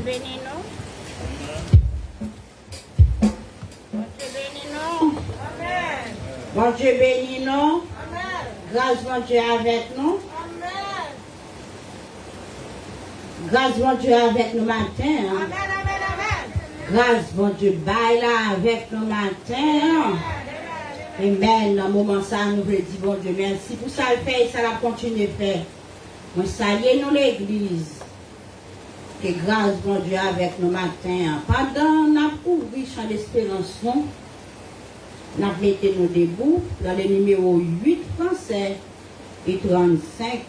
bénit nous. Bon Dieu bénit nous. Amen. Bon Dieu bénit nous. Amen. Grâce mon Dieu avec nous. Amen. Grâce mon Dieu avec nous matin. Amen, amen, amen. Grâce mon Dieu baille là avec nous matin. Amen. Dans le moment ça, nous voulons dire bon Dieu merci pour ça le fait et ça la continue de faire. Moi saluer nous l'église. Que grâce mon Dieu avec nous matin. Pendant n'a ouvert champ d'espérance, n'a mettez nous debout dans le numéro 8 français et 35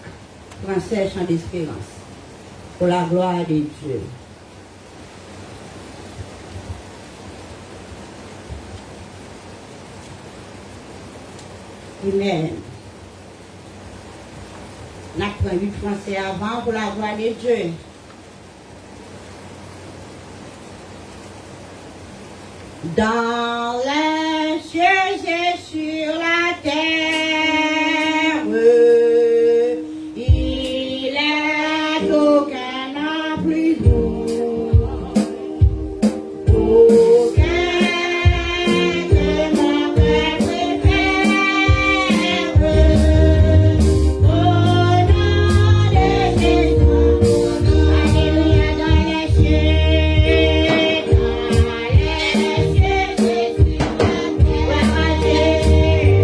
français champ d'espérance. Pour la gloire de Dieu. Amen. N'a pris 8 français avant pour la gloire de Dieu. Dans les cieux et sur la terre, il est aucun n'a plus doux, aucun que mon cœur préfère. Au nom de Jésus, alléluia dans les cieux, dans les cieux.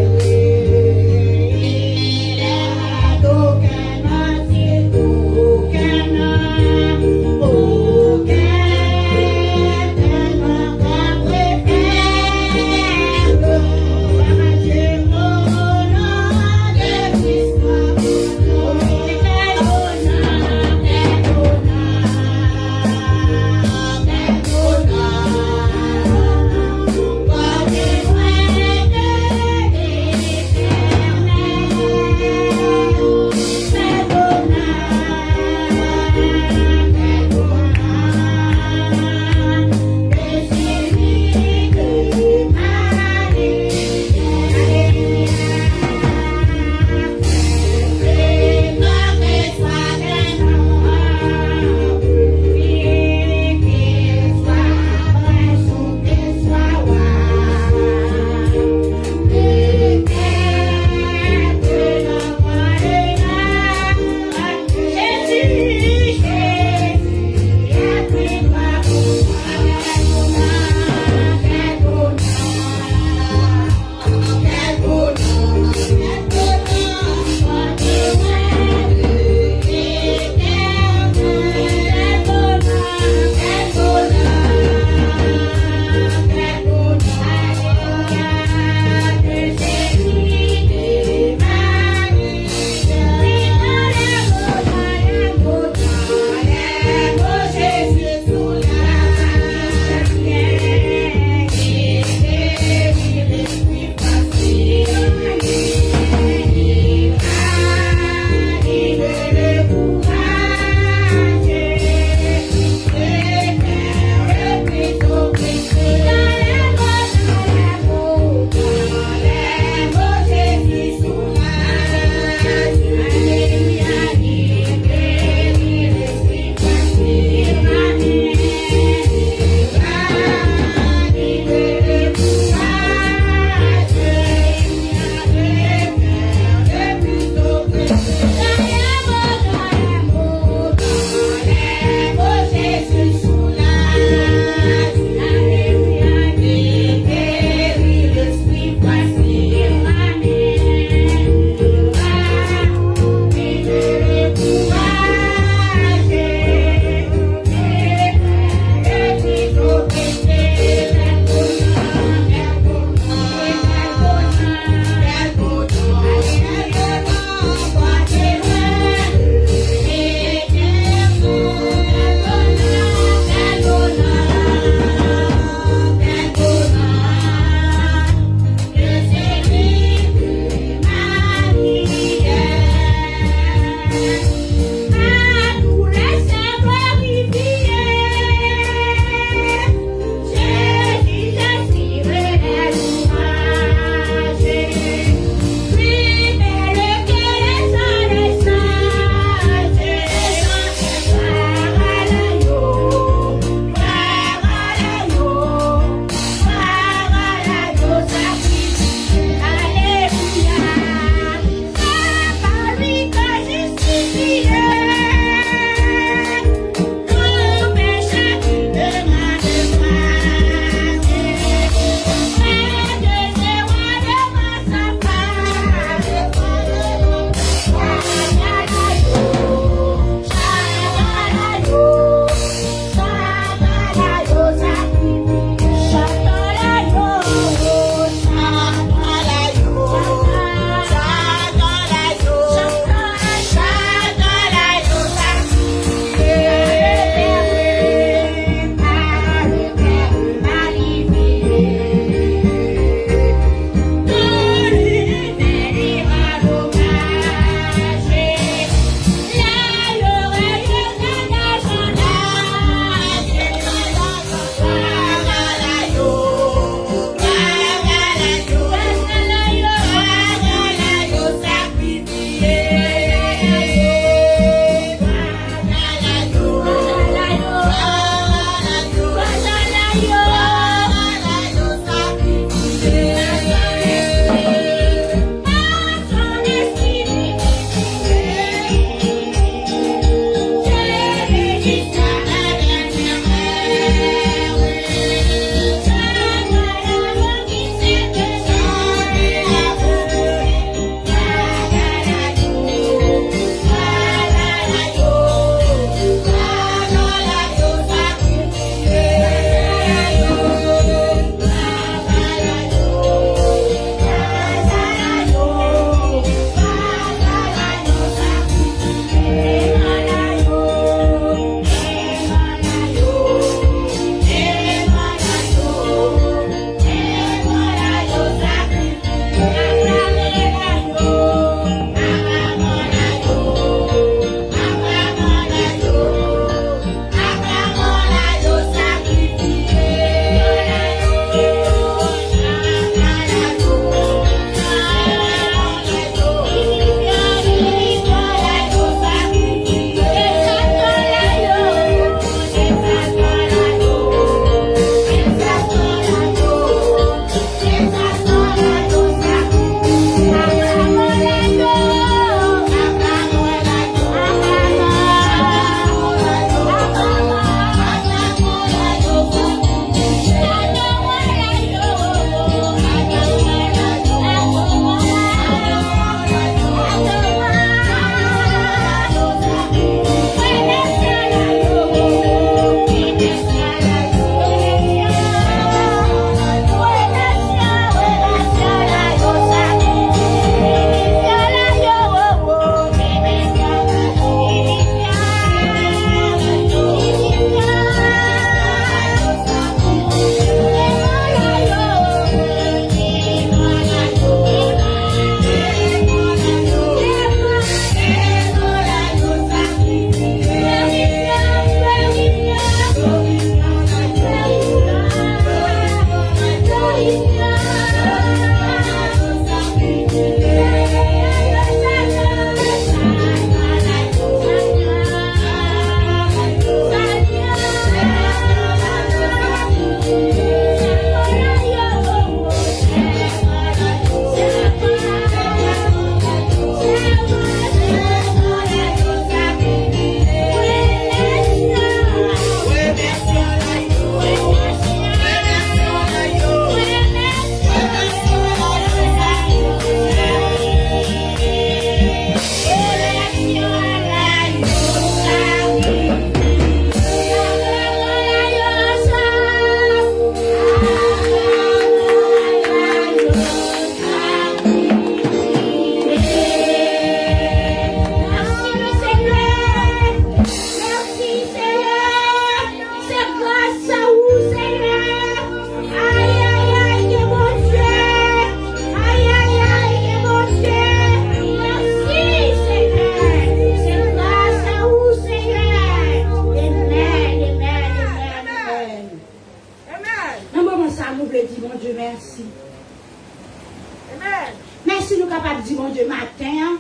nous capables de dire, mon Dieu, matin,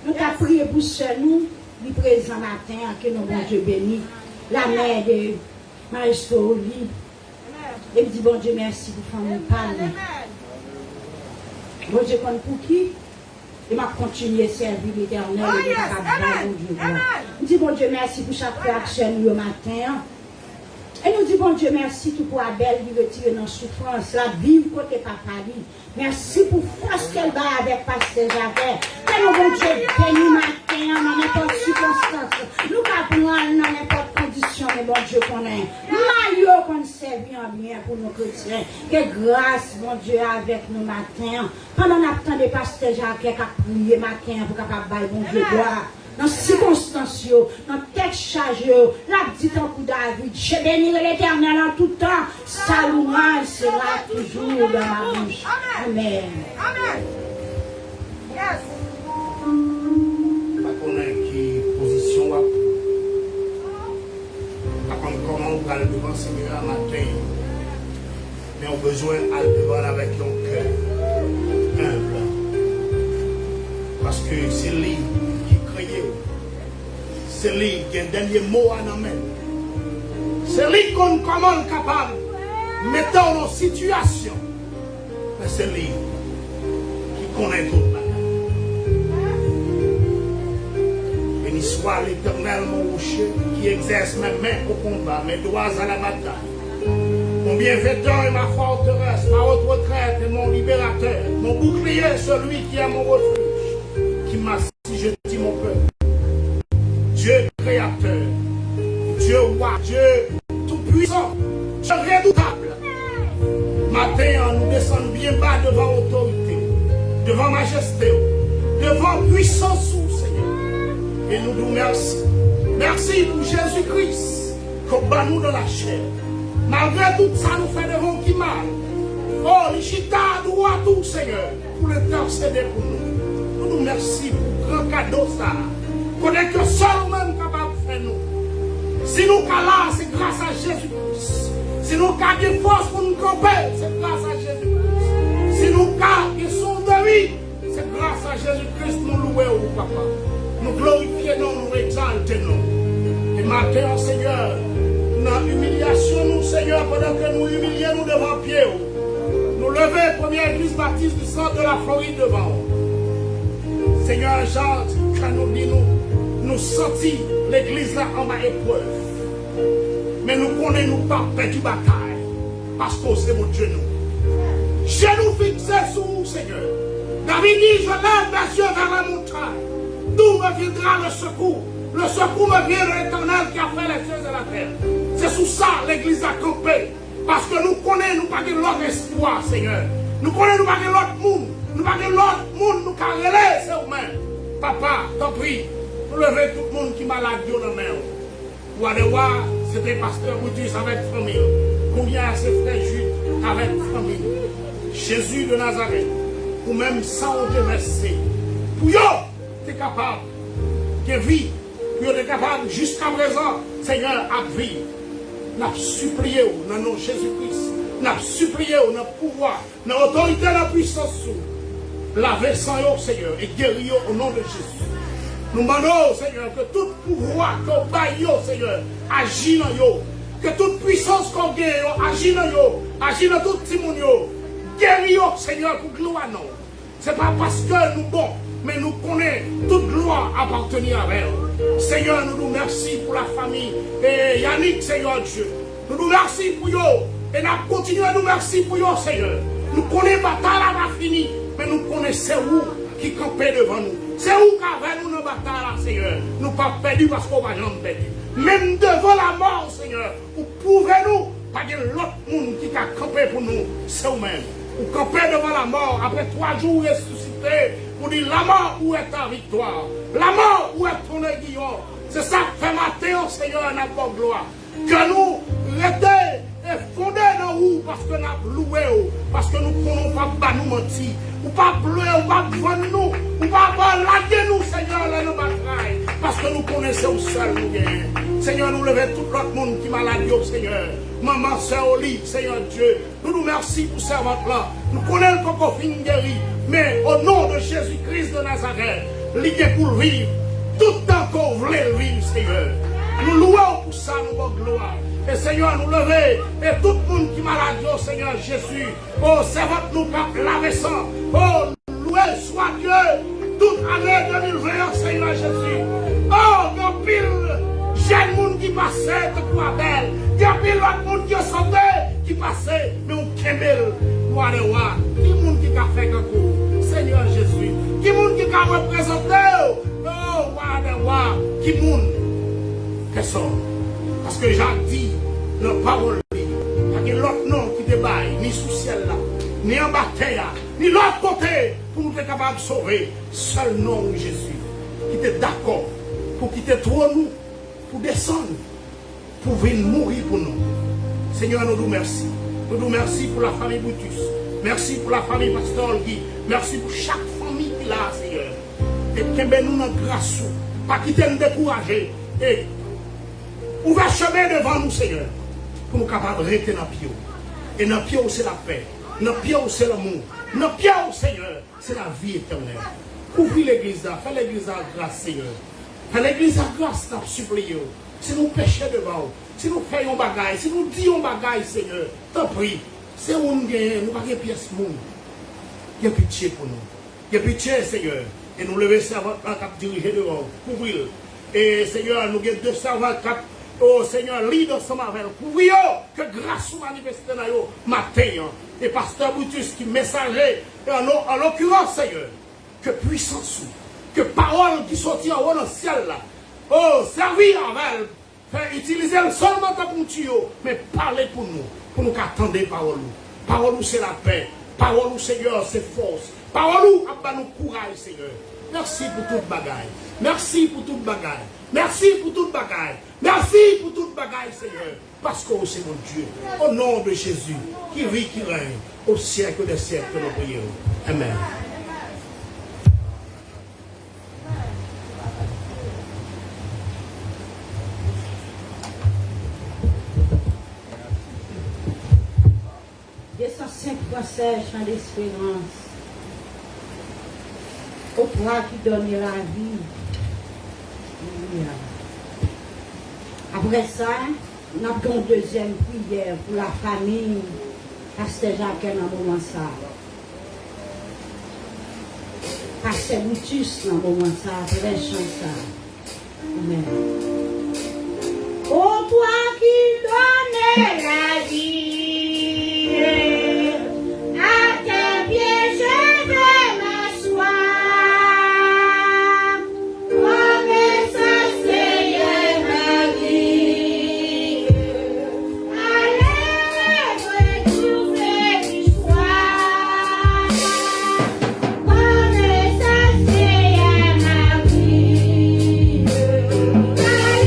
nous avons prié pour ce nous, le présent matin, que nous, bon Dieu, béni, la mère de Maestro Oli. Et me dit, bon Dieu, merci pour faire mon parler. Bon Dieu, pour qui? Et m'a continué à servir l'Éternel et de bon Dieu. Je dis, bon Dieu, merci pour chaque action le matin. Et nous disons, bon Dieu, merci tout pour Abel qui retire dans la souffrance, la vie côté papa. Merci pour force qu'elle va avec Pasteur Jacques. Que nous, bon Dieu, bénis matin dans n'importe circonstance. Nous pas prendre dans n'importe condition, mais bon Dieu, qu'on est. Maillot qu'on servit en bien pour nos chrétiens. Que grâce, bon Dieu, avec nous matin. Pendant qu'on attend Pasteur Jacques qui a prié matin pour capable bon Dieu, gloire. Dans les circonstances, dans la tête chargée, la petite en coup David, je bénirai l'Éternel en tout temps, sa louange sera toujours dans ma bouche. Amen. Amen. Yes. Je connais qui position comment on va le devant Seigneur à matin. Mais on a besoin d'aller devant avec un cœur humble. Parce que c'est lui. C'est lui qui a un dernier mot à nous mettre. C'est lui qu'on commande capable. Mettons nos situations. Mais c'est lui qui connaît tout. Béni soit l'Éternel, mon rocher, qui exerce mes mains au combat, mes doigts à la bataille. Mon bienfaiteur et ma forteresse, ma haute retraite et mon libérateur, mon bouclier, celui qui est mon refuge, qui m'a si je dis mon peuple. Dieu créateur, Dieu roi, Dieu tout-puissant, Dieu redoutable. Matin, nous descendons bien bas devant l'autorité, devant majesté, devant puissance, Seigneur. Et nous nous merci. Merci pour Jésus-Christ, qu'on bat nous dans la chair. Malgré tout ça, nous fait devant qui mal. Oh, l'Ichita doit tout, Seigneur, pour l'intercéder pour nous. Nous nous merci pour le grand cadeau ça. Connaît que seul même capable de faire nous. Si nous sommes là, c'est grâce à Jésus-Christ. Si nous avons des forces pour nous camper, c'est grâce à Jésus-Christ. Si nous avons des sons de vie, c'est grâce à Jésus-Christ nous louons, papa. Nous glorifions, nous exaltons. Et maintenant, Seigneur, dans l'humiliation, nous, Seigneur, pendant que nous humilions nous devant pied, nous levons première église baptiste du centre de la Floride devant. Seigneur, Jean, quand nous disons, nous sentis l'église là en ma épreuve. Mais nous connaissons pas perdu bataille. Parce que c'est mon Dieu nous. Genoux fixés sur nous, Seigneur. David dit, je lève mes yeux vers la montagne. D'où me viendra le secours? Le secours me vient de l'Éternel qui a fait les cieux et la terre. C'est sous ça l'église a campé. Parce que nous connaissons, nous pas de l'autre espoir, Seigneur. Nous connaissons, nous pas de l'autre monde. Nous pas de l'autre monde, nous carrelons, c'est humain. Papa, t'en prie, nous levez tout le monde qui est malade dans la main. Ou aller voir, c'était pasteur Boutis avec famille. Combien ses frères Jules avec famille. Jésus de Nazareth, ou même sans te merci. Pour yo, tu es capable de vivre. Pour tu es capable jusqu'à présent, Seigneur, à vivre. Nous avons supplié dans le nom de Jésus-Christ. Nous avons supplié dans le pouvoir, dans l'autorité, dans la puissance. Lavez sans yo, Seigneur, et guéris au nom de Jésus. Nous demandons, Seigneur, que tout pouvoir qu'on baille, Seigneur, agit dans yo. Que toute puissance qu'on gagne, agit dans yo. Agit dans tout le monde, guéris, Seigneur, pour gloire, non. Ce n'est pas parce que nous bons, mais nous connaissons toute gloire appartenir à elle. Seigneur, nous nous remercions pour la famille. Et Yannick, Seigneur Dieu. Nous nous remercions pour eux. Et nous continuons à nous remercier pour eux, Seigneur. Nous connaissons la bataille là, fini. Mais nous connaissons où qui campait devant nous. C'est où qu'avec nous dans la bataille là, Seigneur. Nous pas perdus parce qu'on va jamais perdre. Même devant la mort, Seigneur, vous pouvez-nous, pas de l'autre monde qui a campé pour nous. C'est vous-même. Vous campez devant la mort, après 3 jours ressuscité, vous dites la mort, où est ta victoire? La mort, où est ton aiguillon? C'est ça que fait matin, Seigneur, n'a pas gloire. Que nous restons et fondés dans vous parce que nous avons loué, parce que nous ne pouvons pas nous mentir. Ou pas pleurer, ou pas vendre nous, ou pas laguer nous, Seigneur, là nous bataille. Parce que nous connaissons seul nous gagnons. Seigneur, nous levons tout l'autre monde qui est malade, Seigneur. maman, sœur Olive, Seigneur Dieu. Nous nous remercions pour servante là. Nous connaissons qu'on fin guéri. Mais au nom de Jésus-Christ de Nazareth, l'idée pour vivre. Tout le temps qu'on voulait vivre, Seigneur. Nous louons pour ça, nous avons gloire. Et Seigneur, nous lever. Et tout le monde qui est malade, oh Seigneur Jésus. Oh, servante nous pas laver sang. Oh, loué soit Dieu. Toute année 2020, Seigneur Jésus. Oh, il y a pile jeune monde qui passait, de quoi belle. Il y a pile autre monde qui sauté, qui passait. Mais on kemel, moi de moi. Qui monde qui a fait quelque chose? Seigneur Jésus. Qui monde qui a représenté? Oh, moi de moi. Qui monde? Qu'est-ce que parce que j'ai dit, nos paroles, il y a l'autre nom qui te baille, ni sous ciel là, ni en bas terre, ni l'autre côté, pour nous être capables de sauver. Seul nom de Jésus, qui était d'accord, pour quitter trop nous, pour descendre, pour venir mourir pour nous. Seigneur, nous nous remercions. Nous nous remercions pour la famille Boutus. Merci pour la famille Pasteur Guy. Merci pour chaque famille qui est là, Seigneur. Et que nous notre grâce, pas quitter nous décourager. Et ouvert chemin devant nous, Seigneur, pour nous capables de rester dans le pied. Et dans le pied, c'est la paix. Dans le pied, c'est l'amour. Dans le pied, Seigneur, c'est la vie éternelle. Ouvre l'église là, fais l'église à grâce, Seigneur. Fais l'église à grâce, nous supplions. Si nous péchons devant vous, si nous faisons bagaille, si nous disons bagaille, Seigneur, t'en prie. C'est où nous gagnons, nous n'avons pas de pièce monde. Il y a pitié pour nous. Il y a pitié, Seigneur. Et nous levons servants qui dirigent devant vous. Pour vous. Et Seigneur, nous avons deux servants qui oh Seigneur, lead ensemble avec nous. Oui, que grâce soit manifestée dans nous matin. Et pasteur Boutus qui messager, en l'occurrence, Seigneur, que puissance, que parole qui sortit en haut dans le ciel là. Oh, servir avec, faire utiliser seulement comme tuyau, mais parler pour nous qu'attendre parole. Parole c'est la paix. Parole Seigneur, c'est force. Parole nous courage, Seigneur. Merci pour toute bagaille. Merci pour toute bagaille. Merci pour toute bagaille. Merci pour toute bagaille, Seigneur. Parce que c'est mon Dieu. Au nom de Jésus, qui vit, qui règne, au siècle des siècles, nous prions. Amen. Descends 5 français, chant d'espérance. Au roi qui donne la vie. Après ça, nous avons une deuxième prière pour la famille. Pasteur Jacques dans le moment ça. Pasteur Boutus dans le moment ça. Après chant ça. Amen. Au toi qui donne la vie. À tes pieds je vais m'asseoir. Bye.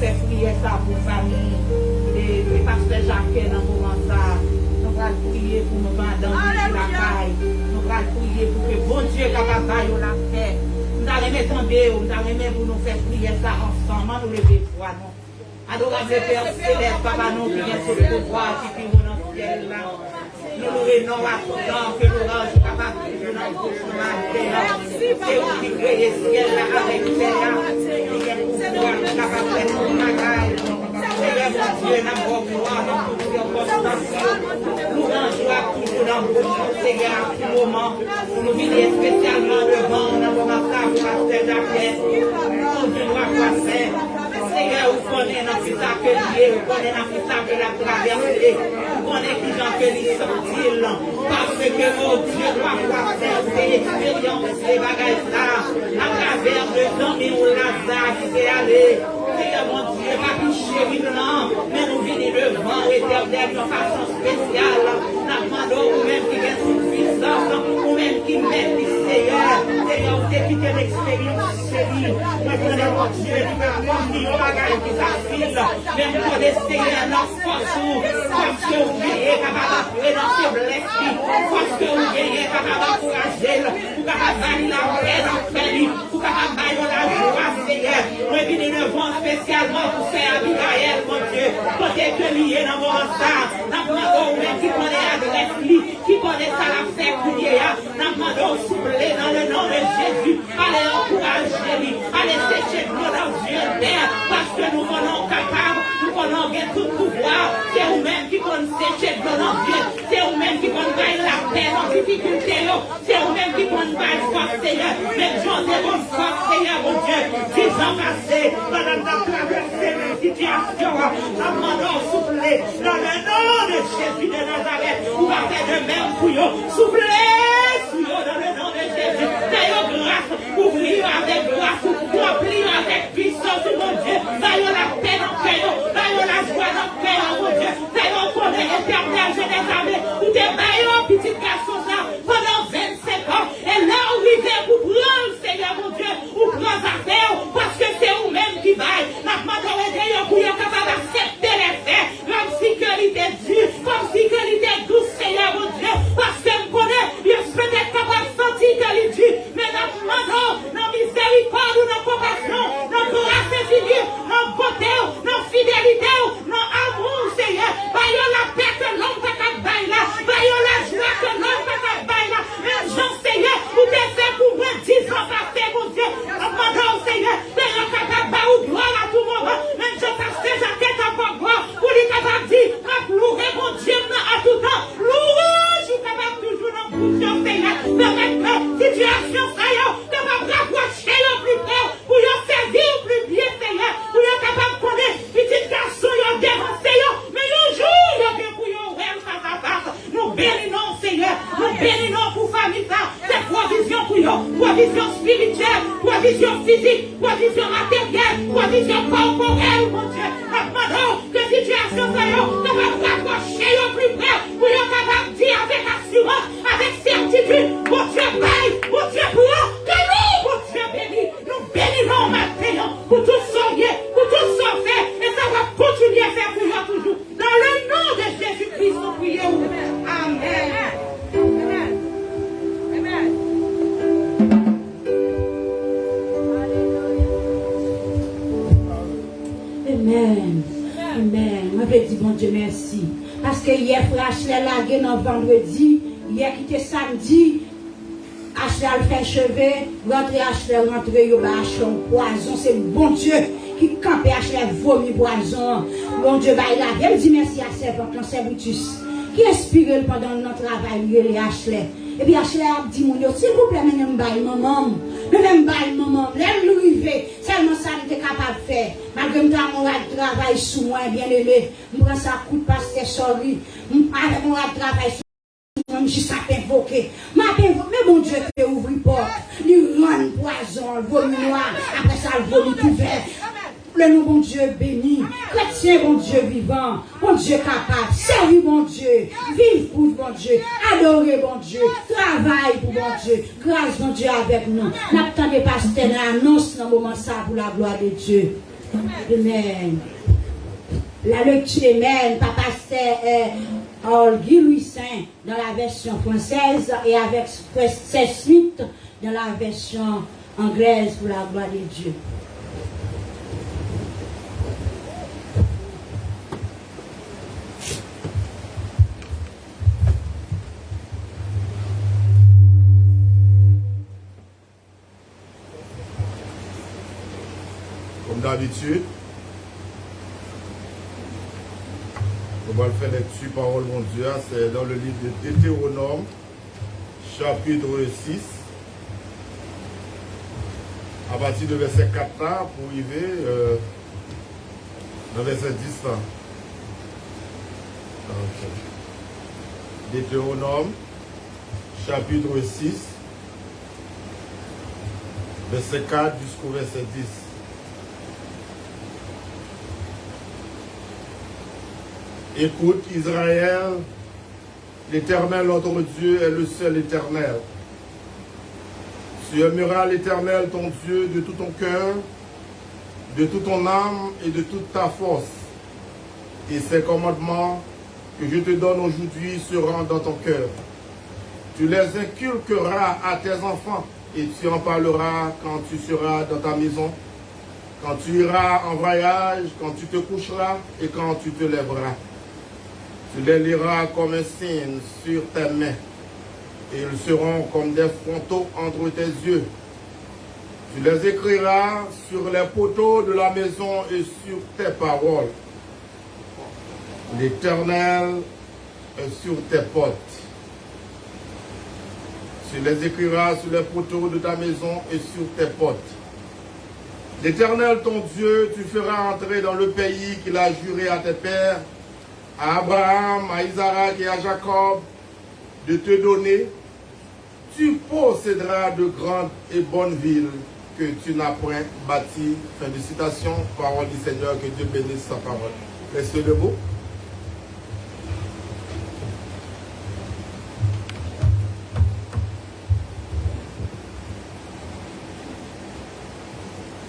faire prier ça pour famille. Et pasteur Jacques dans le moment ça. Nous allons prier pour nous dans la caille. Nous allons prier pour que bon Dieu capable de la paix. Nous allons mettre pour nous faire prier ça ensemble. Nous lever foi, non. Adorable Père Céleste, Papa, nous prions sur le pouvoir qui vit dans le ciel là. Nous nous réunons à tout temps que l'orange capable de nous dans la terre. C'est où qui crée le ciel là avec terre. Il y a pouvoir capable de faire une bagaille. Seigneur mon Dieu, n'a pas gloire dans toutes les circonstances. L'orange doit toujours dans le Seigneur à tout moment. Nous venons spécialement devant, nous avons un pour pasteur Jacques. Nous devons quoi faire. Seigneur, vous connaissez dans tout ça que lié, vous connaissez dans tout ça que la traversée, vous connaissez qui j'en que les sortir, parce que mon Dieu doit pouvoir faire ces expériences, ces bagages là, à travers le temps et au Lazare qui s'est allé. Seigneur, mon Dieu, pas plus chéri, non, mais nous venons devant l'éternel de façon spéciale. Nous demandons vous-même qui est suffisance, vous-même qui m'aime, Seigneur. Seigneur, vous avez quitté l'expérience, chérie. Moi, je connais mon Dieu, qui va prendre bagage qui s'affile, même pour essayer dans force que vous gagnez, capable de dans ses blessures, force que vous gagnez, capable d'encourager, pour capable de la paix dans le pays, pour capable de la joie, Seigneur. Nous venons devant spécialement pour faire Abigail, mon Dieu, côté que lié dans mon sang, nous demandons même qui connaît l'adresse, qui connaît ça la fête, nous demandons souffler dans le nom de Jésus, allez encourager, allez sécher nos yeux d'air. Parce que nous sommes capables, nous connaissons tout pouvoir. C'est vous-même qui connaissez sécher de nos yeux. C'est vous-même qui connaissez la paix dans les difficultés. C'est vous-même qui connaissez force, Seigneur. Mais Dieu est bon force, Seigneur, mon Dieu. 10 ans passés, pendant que nous traversé les situations, nous demandons souffler dans le nom de Jésus de Nazareth. Vous va faire de même pour eux. Soufflez sur eux dans le nom de Jésus. D'ailleurs, grâce, ouvrir avec grâce, remplir avec puissance, mon Dieu. D'ailleurs, la paix dans le cœur, d'ailleurs, la joie dans le cœur, mon Dieu. D'ailleurs, qu'on est éternel, je les avais. Ou des bailleurs, petit garçon, là, pendant 25 ans. Et là, on vivait pour prendre, Seigneur, mon Dieu, ou prendre affaire, parce que c'est vous-même qui vaille. La demandons d'ailleurs pour être capable d'accepter les faits, comme sécurité dure, comme sécurité douce, Seigneur, mon Dieu. Parce que je connais, je suis peut-être capable de sentir qu'elle est dure, mais la demandons, dans miséricorde ou dans compassion, dans grâce infinie, dans beauté, dans fidélité, dans amour, Seigneur. Voyons la paix que l'homme peut bailler là. Voyons la joie que l'homme peut bailler là. Mais Jean, Seigneur, vous t'es fait pour moi 10 ans passés, mon Dieu. Demandons, Seigneur, Seigneur, capable de vous gloire à tout moment. Même je passe déjà tête à pas gloire. Pour lui capable de dire, louer mon Dieu à tout temps. Louer, je suis capable toujours dans le Seigneur. Permettre que situation ça y est, capable d'approcher le plus près, pour y servir plus bien, Seigneur. Pour y capable de connaître, petit garçon, y a dévancé, mais un jour, y a bien pour y ouvrir face à face. Nous bénissons, Seigneur. Nous bénissons pour famille ça. C'est provision pour eux. Provision spirituelle, provision physique, provision matérielle, provision corporelle, mon Dieu. Demandons que situation ça y est, capable d'approcher le plus près, pour y capable de dire avec assurance, avec certitude, mon Dieu baille, mon Dieu pour que nous, mon Dieu béni, nous bénissons maintenant pour tout sauver, pour tout sauver, et ça va continuer à faire pour nous toujours. Dans le nom de Jésus-Christ, nous prions. Amen. Amen. Amen. Amen. Amen. Moi, je dis bon Dieu merci. Parce que hier, frère Ashley lagué dans vendredi, hier qui était samedi, Ashley a fait chevet, rentré Ashley, rentré, il a acheté un poison. C'est bon Dieu qui campe Ashley, vomi poison. Bon Dieu, bah, il a dit merci à servant, c'est Brutus, qui inspire pendant notre travail, il est Ashley. Et puis Ashley a dit, mon Dieu, s'il vous plaît, mais n'aime pas maman. Même pas maman, l'aime lui, seulement ça n'était capable de faire. Malgré que mon travail sous moi, bien aimé, je prends ça coup de pasteur sorry, avec mon travail sous moi, je suis invoqué. Mais mon Dieu, tu ouvres la porte, il rend poison, le vomi noir, après ça, le vomi ouvert. Le nom bon Dieu béni, chrétien bon Dieu vivant, bon Dieu capable, servir bon Dieu, vivre pour bon Dieu, adorer bon Dieu, travail pour bon Dieu, grâce bon Dieu avec nous. N'attendez pas cette annonce dans le moment ça pour la gloire de Dieu. Amen. La lecture, amen, papa, c'est Guy Louis Saint dans la version française et avec ses suites dans la version anglaise pour la gloire de Dieu. Comme d'habitude, on va le faire lecture parole mon Dieu, c'est dans le livre de Deutéronome, chapitre 6, à partir de verset 4 pour arriver dans verset 10. Okay. Deutéronome, chapitre 6, verset 4 jusqu'au verset 10. Écoute Israël, l'Éternel notre Dieu est le seul Éternel. Tu aimeras l'Éternel ton Dieu de tout ton cœur, de toute ton âme et de toute ta force. Et ces commandements que je te donne aujourd'hui seront dans ton cœur. Tu les inculqueras à tes enfants et tu en parleras quand tu seras dans ta maison, quand tu iras en voyage, quand tu te coucheras et quand tu te lèveras. Tu les liras comme un signe sur tes mains, et ils seront comme des frontaux entre tes yeux. Tu les écriras sur les poteaux de la maison et sur tes paroles. L'Éternel est sur tes portes. Tu les écriras sur les poteaux de ta maison et sur tes portes. L'Éternel ton Dieu, tu feras entrer dans le pays qu'il a juré à tes pères, à Abraham, à Isaac et à Jacob, de te donner. Tu posséderas de grandes et bonnes villes que tu n'as point bâties. Fin de citation, parole du Seigneur, que Dieu bénisse sa parole. Restez debout.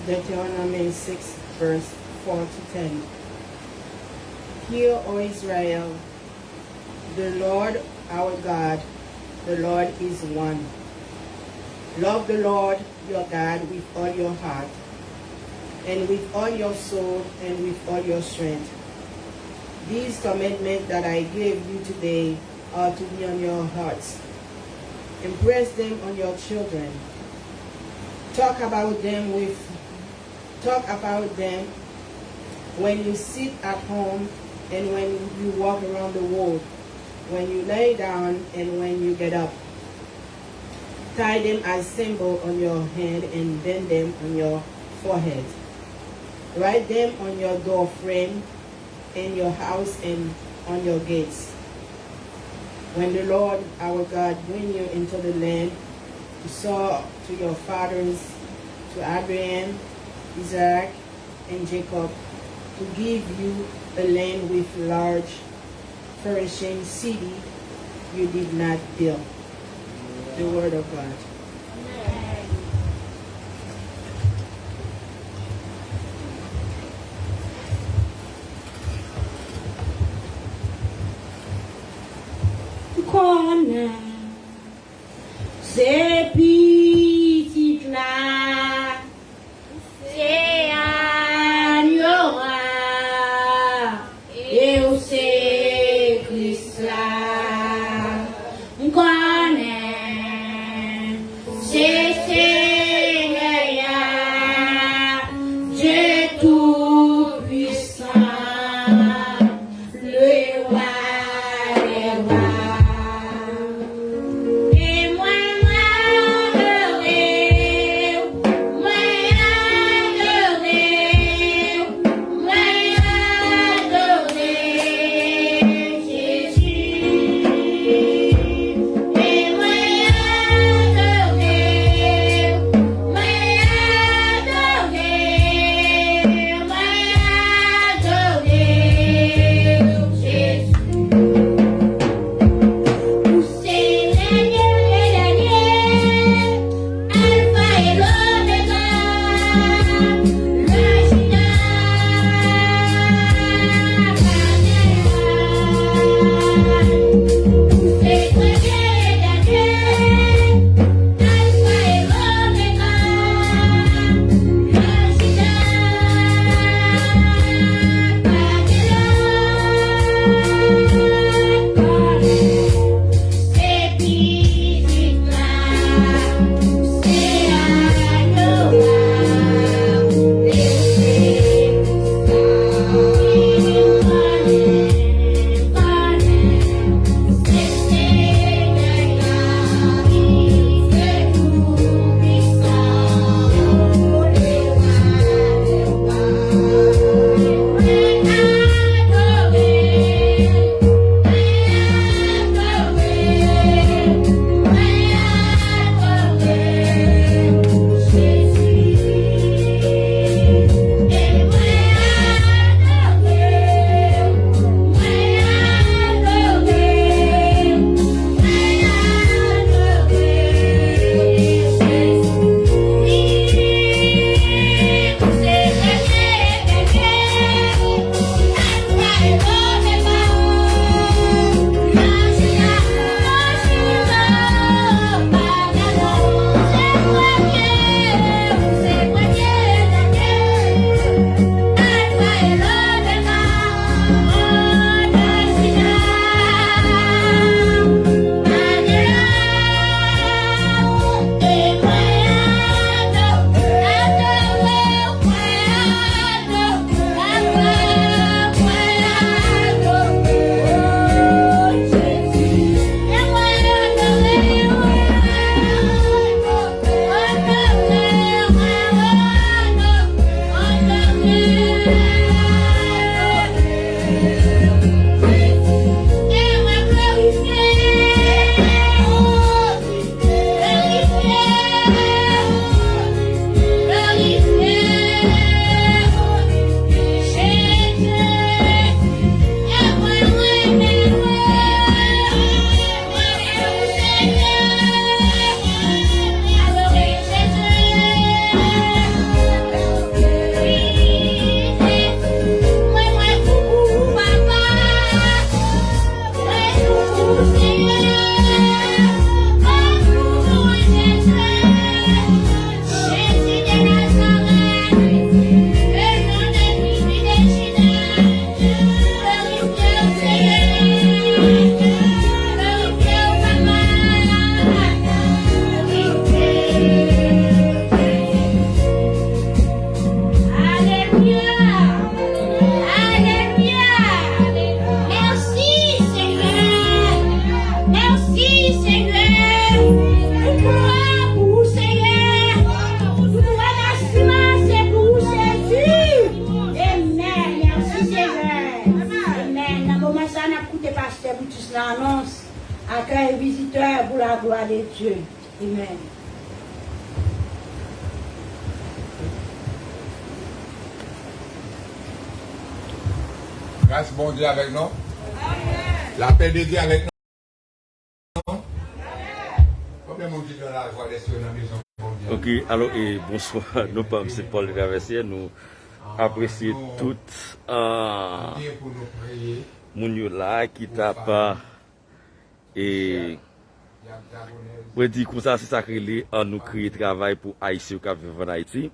Deuteronomy 6, verse 4 to 10. Hear, O Israel, the Lord our God, the Lord is one. Love the Lord your God with all your heart, and with all your soul, and with all your strength. These commandments that I gave you today are to be on your hearts. Impress them on your children. Talk about them when you sit at home and when you walk around the world, when you lay down and when you get up. Tie them as symbol on your hand and bend them on your forehead. Write them on your door frame, in your house, and on your gates. When the Lord our God bring you into the land you saw to your fathers, to Abraham, Isaac, and Jacob, to give you a land with large, flourishing city you did not build. The word of God. Connais ces petites là, c'est Agnora et c'est Christ là. Connais l'annonce, accueil visiteur pour la gloire de Dieu. Amen. Grâce bon Dieu avec nous. La paix de Dieu avec nous. Combien de monde qui dans la joie d'être dans la maison? Ok, alors et bonsoir, nous sommes c'est Paul Traversier, nous apprécions toutes moun là qui tape et pour dire comme ça c'est sacré nous créer travail pour Haïtiens qui vivent en Haïti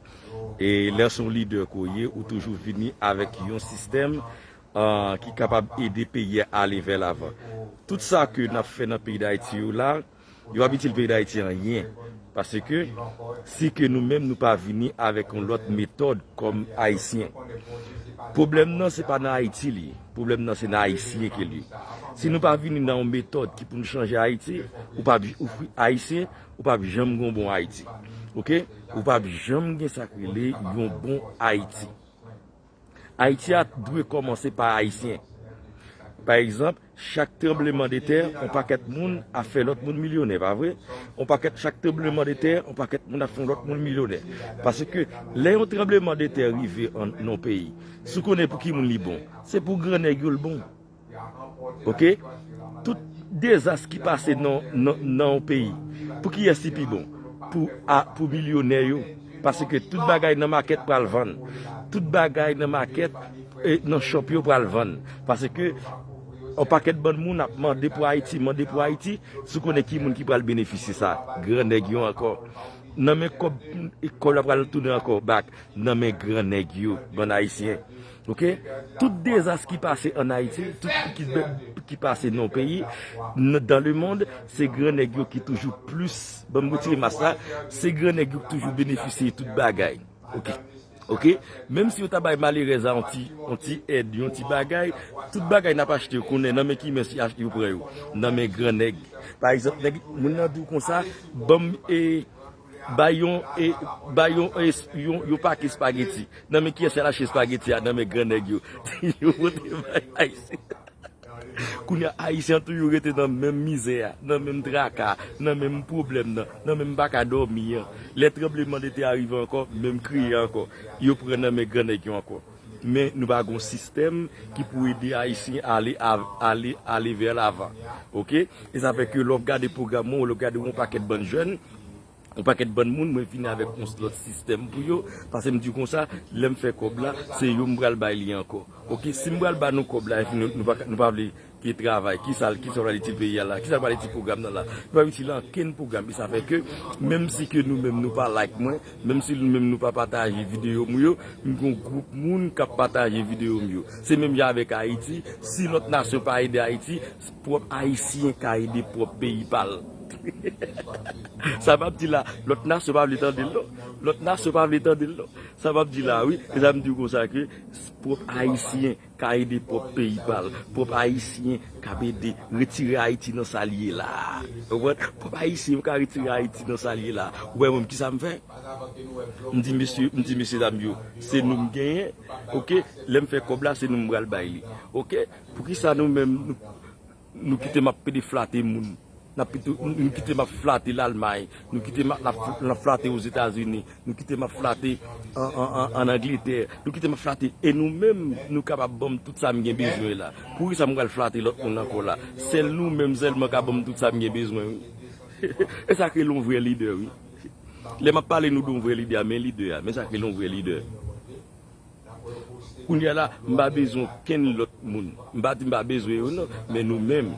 et là son leader courrier ou toujours venir avec un système qui est capable d'aider le pays à aller vers l'avant. Tout ça que nous avons fait dans le pays d'Haïti là, il habite le pays d'Haïti en rien. Parce que si que nous-mêmes nous pas venir avec une autre méthode comme haïtien. Problème non c'est pas dans Haïti li. Problème non c'est dans haïtien qui lui. Si nous pas venir dans une méthode qui pour nous changer Haïti, ou pas haïtien, ou pas jamais un bon Haïti. OK? Ou pas jamais sacré un bon Haïti. Haïti a dû commencer par haïtien. Par exemple, chaque tremblement de terre, on paquet de monde a fait l'autre monde millionnaire, pas vrai? On paquet chaque tremblement de terre, on paquet de monde a fait l'autre monde millionnaire. Parce que les tremblements de terre arrivent dans nos pays. Ce qu'on est pour qui monde li bon, c'est pour grand nèg le bon. OK? Tout désastre qui passe dans le pays, pour qui est si bon? Pour millionnaire yo. Parce que toute bagaille dans market pour le vendre. Toute bagaille dans market et dans shop yo pour le vendre. Parce que on paquet de bon moun a demandé pour Haïti, ce qu'on est qui moun qui pral bénéficier ça. Grand nèg yo encore. Non mais comme école pral tourner encore back, non mais grand nèg yo bon haïtien. OK? Tout désastre qui passe en Haïti, tout qui passe dans nos pays, dans le monde, c'est grand nèg yo qui toujours plus bon motiver massa, c'est grand nèg yo qui toujours bénéficier toute bagaille. OK? OK? Même si vous avez malheureusement anti aide, anti bagaille, toute bagaille n'a pas acheté qu'on est non mais qui merci acheter pour vous. Non mais grand nèg. Par exemple, nèg moun nan dou comme ça, bam et bayon yo paquet spaghetti. Non mais qui est lâcher spaghetti non mais grand nèg yo. Yo Kounya haïtien toujours été dans même misère, dans même tracas, dans même problème, dans même pas qu'à dormir. Les tremblements de terre arrivent encore, même crier encore. Yo prennent mes grands nèg encore. Mais nous avons un système qui peut aider haïtiens à aller vers l'avant. OK? Et ça fait que l'on regarde des programmes, on regarde un paquet de bonnes jeunes. Un paquet de bonnes monde, moi finir avec un autre système pour yo parce que me dit comme ça, l'aime faire comme là, c'est yo m'bral bailler encore. OK, si m'bral ba nous comme là, nous pas qui travaille, qui ça les petits pays là, qui ça les petits programmes là. Nous pas utiliser aucun programme, ça fait que même si que nous-mêmes nous pas like moi, même si nous-mêmes nous pas partager vidéo yo, un groupe monde qui partager vidéo yo. C'est même avec Haïti, si notre nation pas aider Haïti, propre haïtien qui aider propre pays parle. Ça va me dire là, l'autre nation pas l'étendre de l'eau. L'autre nation pas l'étendre de l'eau. Ça va me dire là, oui. Et ça me dit comme ça que pour haïtien qui a aidé pour pays parle, pour haïtien qui a aidé retirer Haïti dans salier là. Pour haïtien qui a retiré Haïti dans salier là. Ouais, moi qui ça me fait? Me dit monsieur Damio, c'est nous gagner. OK, l'aime fait comme là, c'est nous m'bral bailler. OK, pour qui ça nous même nous quitter m'a pédé flatter moun. Nous quitter ma flatter l'Allemagne, nous quitter la flatter aux États-Unis, nous quitter ma flatter en Angleterre, nous quitter ma flatter et nous-mêmes nous capables de tout ça m'y besoin là. Pour ça m'gal flatter l'autre monde encore là. C'est nous-mêmes seulement capables tout ça m'y besoin. Et ça crée l'on vrai leader oui. Les m'a parlé nous d'un vrai leader mais ça crée l'on vrai leader. On y a là, m'pas besoin ken l'autre monde. M'pas besoin non, mais nous-mêmes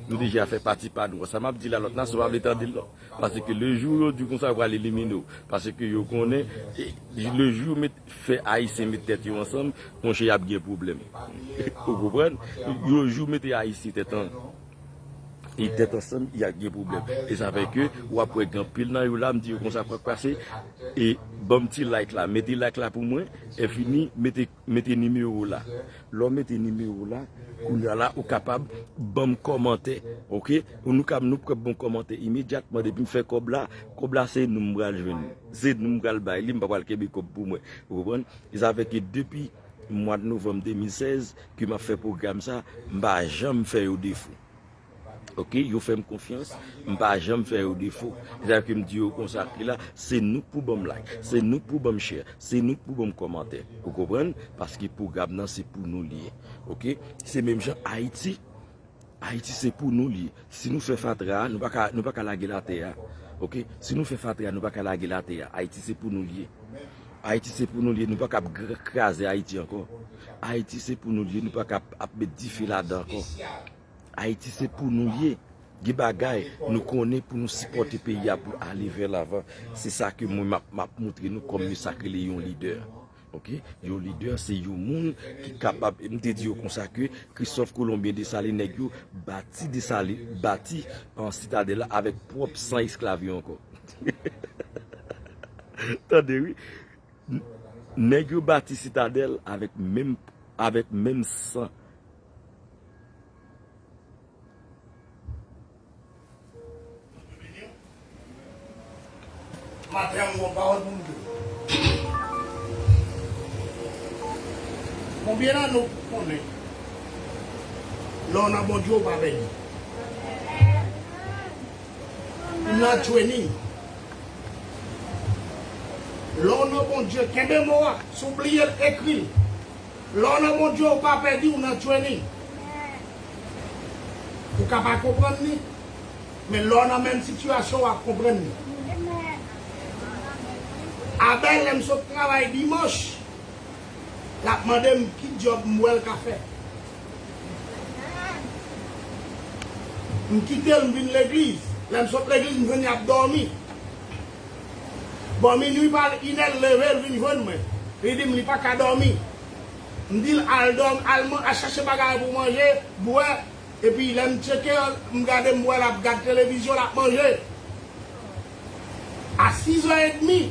nous déjà fait partie par nous. Ça m'a dit là l'autre nation va l'étendre là parce que le jour du conseil va l'éliminer parce que yo connaît le jour fait haïtien mettre tête ensemble mon cher y a bien problème. Vous comprenez? Le jour mettre haïtien tête et tête ensemble il y a des problèmes et ça fait que ou après grand pile dans yo là me dit comme ça quoi passer et bon petit like là mettez like là pour moi et fini mettez numéro là l'on mettez numéro là qu'on là ou capable bon commenter OK nous capable nous bon commenter immédiatement depuis me faire comme là c'est nous m'bral joindre c'est nous m'bral bail il pas le Québec pour moi vous comprenez et ça fait que depuis mois de novembre 2016 que m'a fait programme ça m'a jamais fait au défaut. Ok, yo fait confiance, m'pas jamais faire au défaut. C'est-à-dire que me dit comme ça là, c'est nous pour bon like, c'est nous pour bon share, c'est nous pour bon commentaire. Vous comprenez? Parce que pour Gab c'est pour nous lier. Ok, c'est même genre Haïti. Haïti c'est pour nous lier. Si nous fait fatra, nous pas la la terre. Ok, si nous fait fatra, nous pas la la terre. Haïti c'est pour nous lier. Haïti c'est pour nous lier, nous pas craser Haïti encore. Haïti c'est pour nous lier, nous pas mettre 10 fils là-dedans encore. Haïti c'est pour nous lier. Des bagailles nous connaît pour nous supporter pays pour aller vers l'avant. C'est ça que moi m'a montré nous comme nous sacré les leader. OK, un leader c'est un monde qui capable me dire comme ça que Christophe Colombien de Salé nèg yo bâti de Salé bâti en citadelle avec propre sang esclavie encore. Attendez oui. Nèg yo bâti citadelle avec même sang. Matin, on va parler de combien là nous connaissons? Là, on a bon Dieu pas béni. On a training. Là, on a bon Dieu qui est mémoire, s'oublier écrit. Là, on a bon Dieu pas perdu, on a training. Vous ne pouvez pas comprendre, mais là, on a même situation à comprendre. Abel aime son travail dimanche. La madame qui job m'ouel café. M'quitte l'église. L'aime son l'église m'venir à dormir. Bon minuit par inel lever vinn joindre moi. Il dit m'li pas qu'à dormir. M'dit al dorm à chercher bagarre pour manger, boire et puis l'aime checker m'garder m'ouel à regarder télévision la manger. À 6h30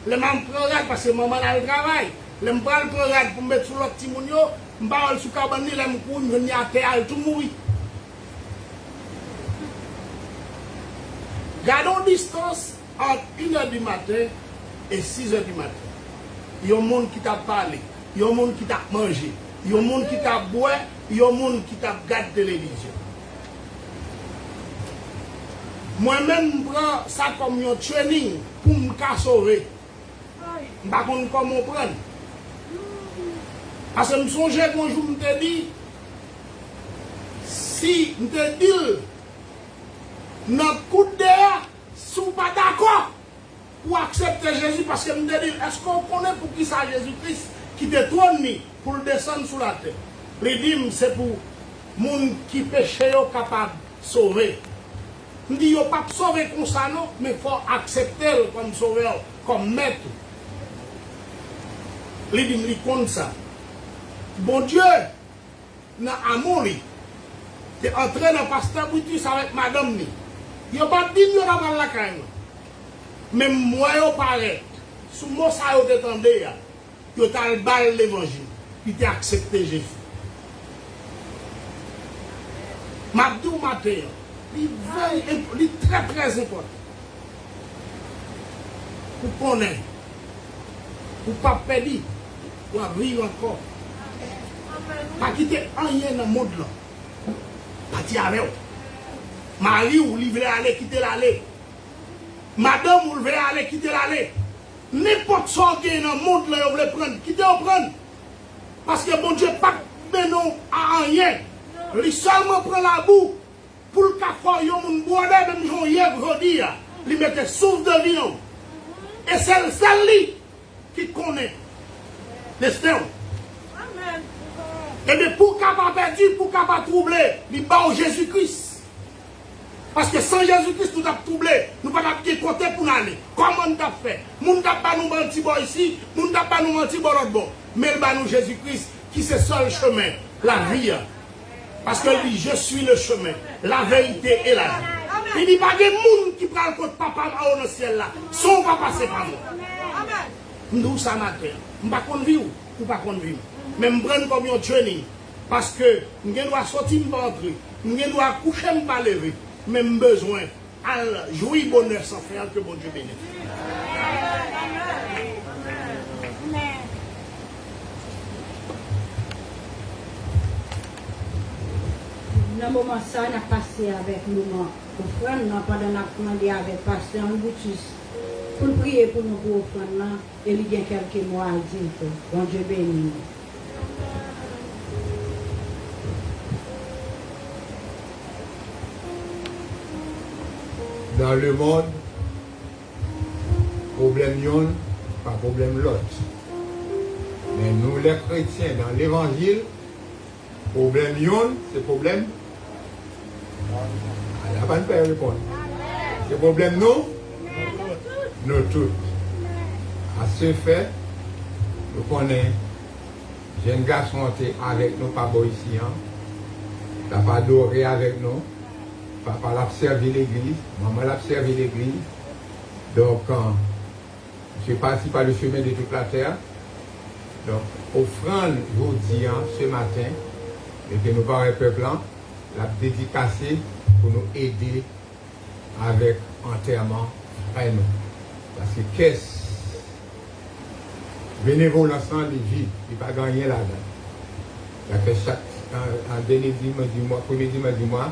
le même programme parce que maman a le travail. Le me prend le programme pour me mettre sur l'autre petit moun yo, me parle sur cabane le me cour venir à terre tout mourir. Gardons distance entre 1h du matin et 6h du matin. Il y a un monde qui t'a parlé, il y a un monde qui t'a mangé, il y a un monde qui t'a boire, il y a un monde qui t'a regardé télévision. Moi-même, je prends ça comme un training pour me sauver. Je ne sais pas comment prendre. Parce que je me songeais qu'un jour, je me dit, si je te dis, notre coup de dehors, si vous n'êtes pas d'accord pour accepter Jésus, parce que je me dis, est-ce qu'on connaît pour qui ça Jésus-Christ qui te trône pour le descendre sur la terre? Les dîmes, c'est pour les gens qui péchent capable de sauver. Je dis, il ne faut pas sauver comme ça, non, mais il faut accepter comme sauveur, comme maître. Il dit, comme ça. Bon Dieu, dans l'amour, il est entré dans le pasteur Boutis avec madame. Il n'a pas dit qu'il n'a pas la caille. Mais moi, je parais. Sous moi, ça a été entendu. Il a le l'évangile. Il a accepté Jésus. Mabdou matin, il est très très important. Pour connaître, pour ne pas perdre, pour vivre encore. Pas quitter rien dans le monde là. Partir avec vous. Marie ou lui voulait aller quitter l'allée. Madame ou voulait aller quitter l'allée. N'importe ce qui est dans le monde là, vous voulez prendre. Quittez ou prendre. Parce que bon Dieu pas de non à rien. Il seulement prend la boue pour le café, il y a un boire même jour hier aujourd'hui. Il mettait souffle de vie. Et c'est celle-là qui connaît l'espoir. Et bien pour qu'elle pas perdu, pour qu'elle pas troublé, il bat au Jésus-Christ. Parce que sans Jésus-Christ, nous avons troublé. Nous ne pouvons pas côté pour nous aller. Comment nous avons fait? Nous ne pouvons pas nous mentir ici, nous ne pouvons pas nous mentir dans l'autre bord. Mais il bat nous Jésus-Christ qui c'est le seul chemin, la vie. Parce qu'il dit, je suis le chemin, la vérité et la vie. Il dit, pas de monde qui prend le côté papa dans le ciel là. Son papa, c'est pas moi. Nous, ça matin. Je ne sais pas qu'on vit ou pas qu'on vit. Mais je prends comme un training. Parce que je dois sortir, je dois entrer. Je dois coucher, je dois lever. Mais j'ai besoin de jouir bonheur sans faire que bon Dieu bénisse. Dans le moment ça, on a passé avec nous, offrande, pendant qu'on a demandé avec pasteur Boutus pour prier pour nous pour offrande, et il y a quelques mois à dire que bon Dieu bénit. Dans le monde, problème yon, pas problème l'autre. Mais nous les chrétiens, dans l'évangile, problème yon, c'est problème. La bonne père répond. C'est problème nous, nous tous. À ce fait, nous connaissons, jeune garçon avec nous, papa ici, n'a pas adoré avec nous. Papa l'a servi l'église, maman l'a servi l'église. Donc, je suis parti par le chemin de toute la terre. Donc, offrande, je dis, ce matin, et que nous parlons peuple, l'a dédicacé pour nous aider avec enterrement frère nous. Parce que qu'est-ce bénévole ensemble est vide, il n'y a pas gagné là-dedans. Il a fait chaque, en dernier dimanche du mois, premier dimanche du mois,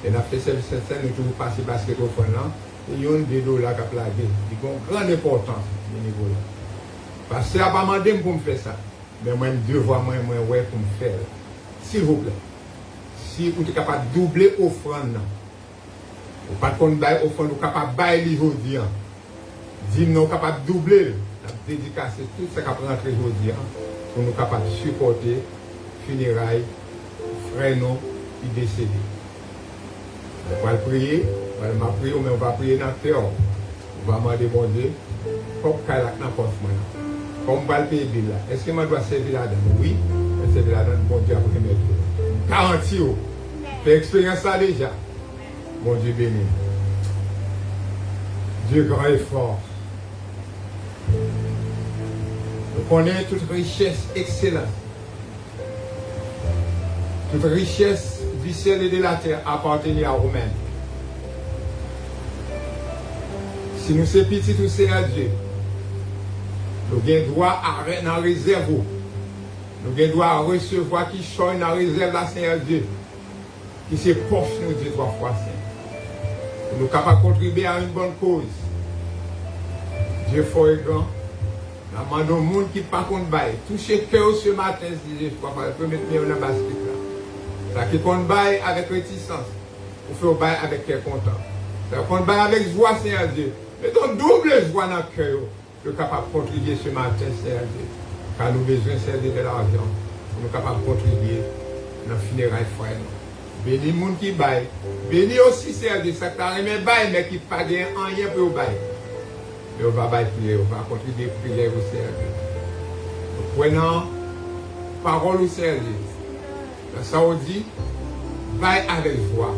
il a fait service saint, nous toujours passé basket au fond là, et il y a une des là qui a plagué. Il y a une grande importance, bénévole. Parce que ça n'a pas demandé pour me faire ça. Mais moi, je devoir, moi, ouais, pour me faire. S'il vous plaît, si vous êtes capable de doubler l'offrande, ou pas de bail offrande, vous êtes capable de bailler aujourd'hui, dis nous capable de doubler, dédicacer tout ce qui a rentré aujourd'hui, pour nous capables de supporter funérailles, frères nous, qui décédés. On va prier, on va prier, mais on va prier dans le cœur. On va demander bon Dieu, comme Kalak n'a pas fait. Comme on va le payer là. Est-ce que je dois servir là-dedans? Oui, je servir là-dedans, bon Dieu, après mettre. Garantie, fait expérience là déjà. Bon Dieu béni. Dieu grand et fort. Nous connaissons toute richesse excellente. Toute richesse du ciel et de la terre appartenait à Romain. Si nous sommes petits, nous sommes à Dieu. Nous avons droit à la réserve. Nous avons droit à recevoir qui change dans la réserve la Seigneur Dieu. Qui se poche nous Dieu 3 fois Saint. Nous sommes capables de contribuer à une bonne cause. Dieu fort et grand. Nous demandons au monde qui ne pas contre bail. Touchez cœur ce matin, si Dieu crois pas. Je peux mettre dans la basket là. Ça qui compte bail avec réticence. Ou faire bail avec cœur content. Ça compte bail avec joie, Seigneur Dieu. Mettons double joie dans le cœur. Nous sommes capables de contribuer ce matin, Seigneur Dieu. Car nous avons besoin de servir de l'argent. Nous sommes capables de contribuer dans le funérailles frère. Bénis les gens qui baillent. Bénis aussi, Seigneur Dieu. Ça t'a remis bail, mais qui ne pas rien pour bail. Mais on va prier, on va contribuer à prier au Seigneur Dieu. Nous prenons parole au Seigneur Dieu. Dans ça, on dit, bail avec joie.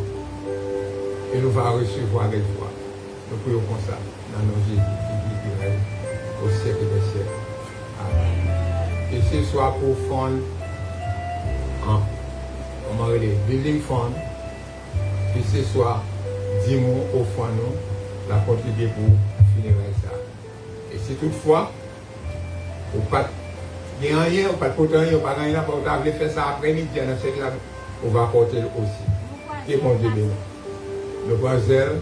Et nous allons recevoir avec joie. Nous prions comme ça, dans nos Jésus qui vit au siècle des siècles. Amen. Et ce soit pour fond, comment on dit, building fund, que ce soit 10 mots au fond, nous, la contribuer pour funérailles ça. Et si toutefois, ou pas, il n'y a rien, ou pas de poter rien, ou pas rien, on va faire ça après-midi, on va apporter aussi. Et bon Dieu béni. Nous prenons zèle.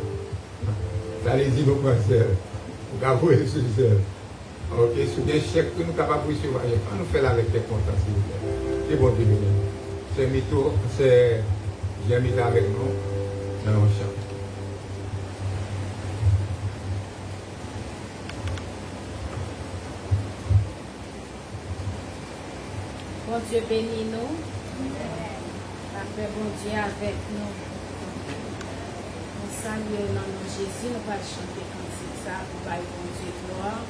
Allez-y, nous prenons zèle. Nous avons sur zèle. Ok, sur des chèques que nous sommes capables de recevoir, on nous fait avec des contents, s'il vous plaît. Et bon Dieu béni. C'est Mito, c'est Jamila avec nous dans nos champs. Bon Dieu bénis nous. La paix, bon Dieu avec nous. Nous saluons dans nom Jésus, nous allons chanter comme ça pour bailler bon Dieu gloire.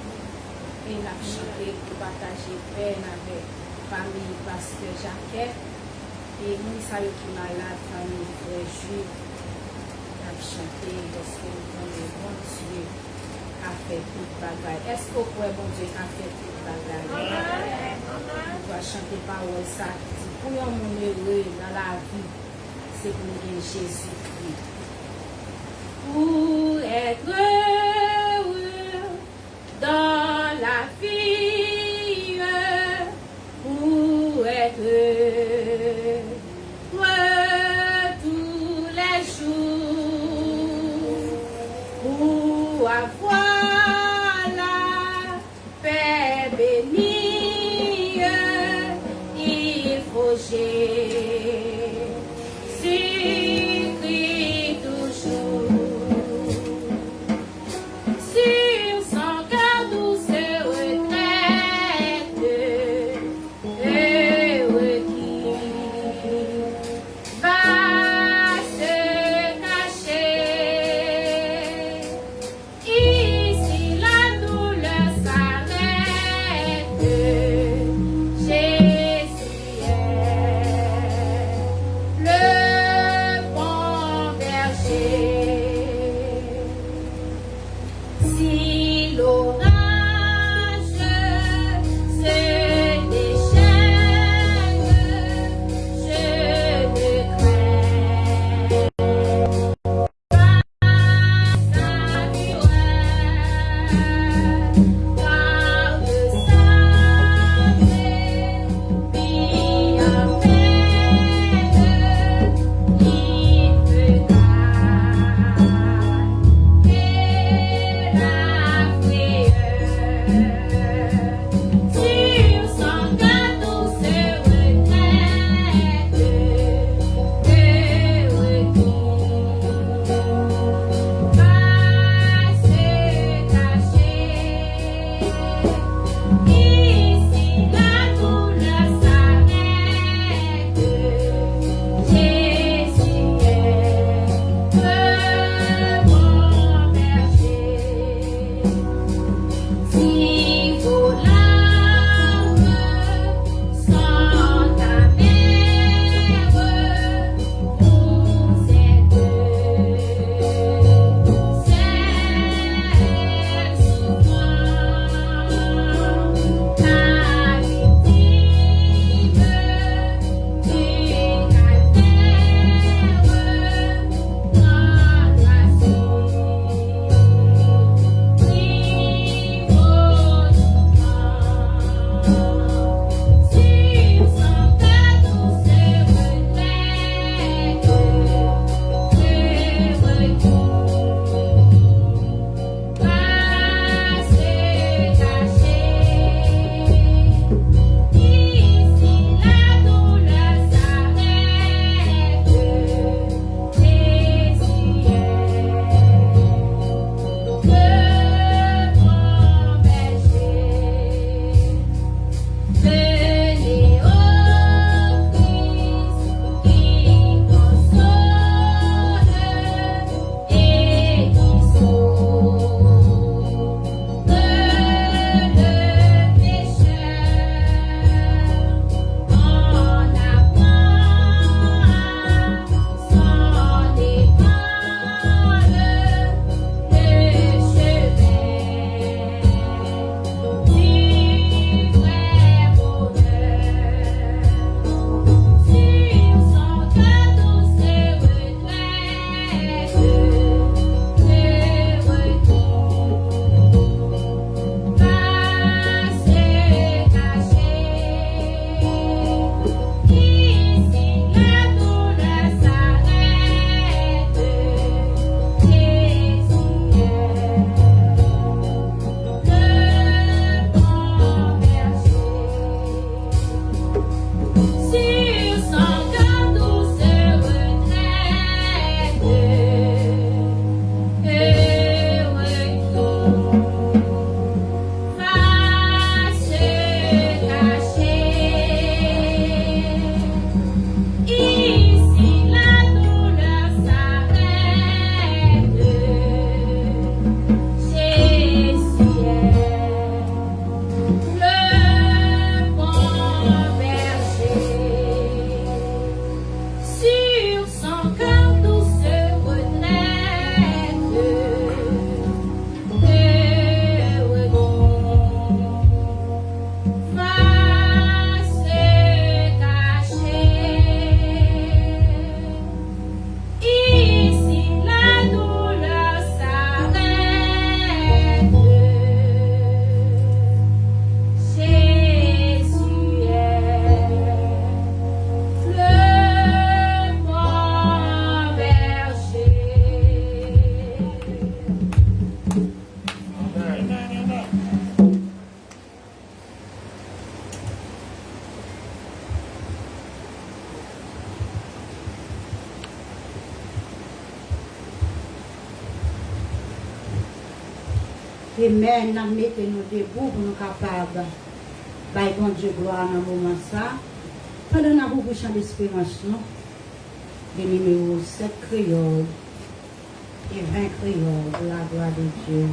Et nous allons chanter pour partager paix avec la famille Pasteur Jacquet. Et nous saluons qui malade, famille frère juif. Nous allons chanter parce que nous connaissons bon Dieu a fait toute bagaille. Est-ce que vous pouvez bon Dieu a fait toute bagaille? On va chanter parole ça qui dit pour un monde heureux dans la vie, c'est pour nous Jésus-Christ. Pour être heureux dans la vie, pour être heureux tout s'écrit toujours. Sur son cœur douce retraite, heureux qui va se cacher. Ici la douleur s'arrête, Jésus est le Amen. Nous mettons debout pour nous capables. By bon Dieu gloire dans le moment ça. Pendant que nous avons chant d'espérance, le numéro 7 créole et 20 créole de la gloire de Dieu.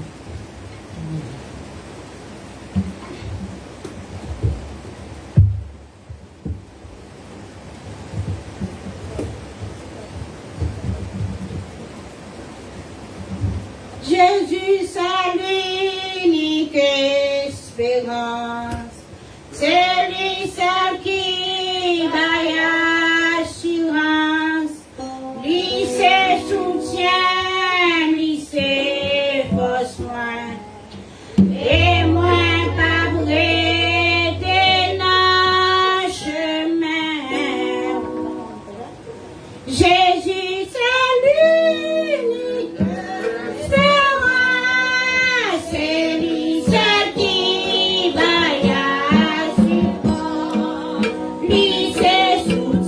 Jésus, c'est l'unique espérance. C'est lui seul qui va assurance. Lui c'est soutien, lui c'est force loin. Et moi pas prêter dans chemin. Jésus c'est l'unique espérance. C'est lui seul qui va lui c'est soutien.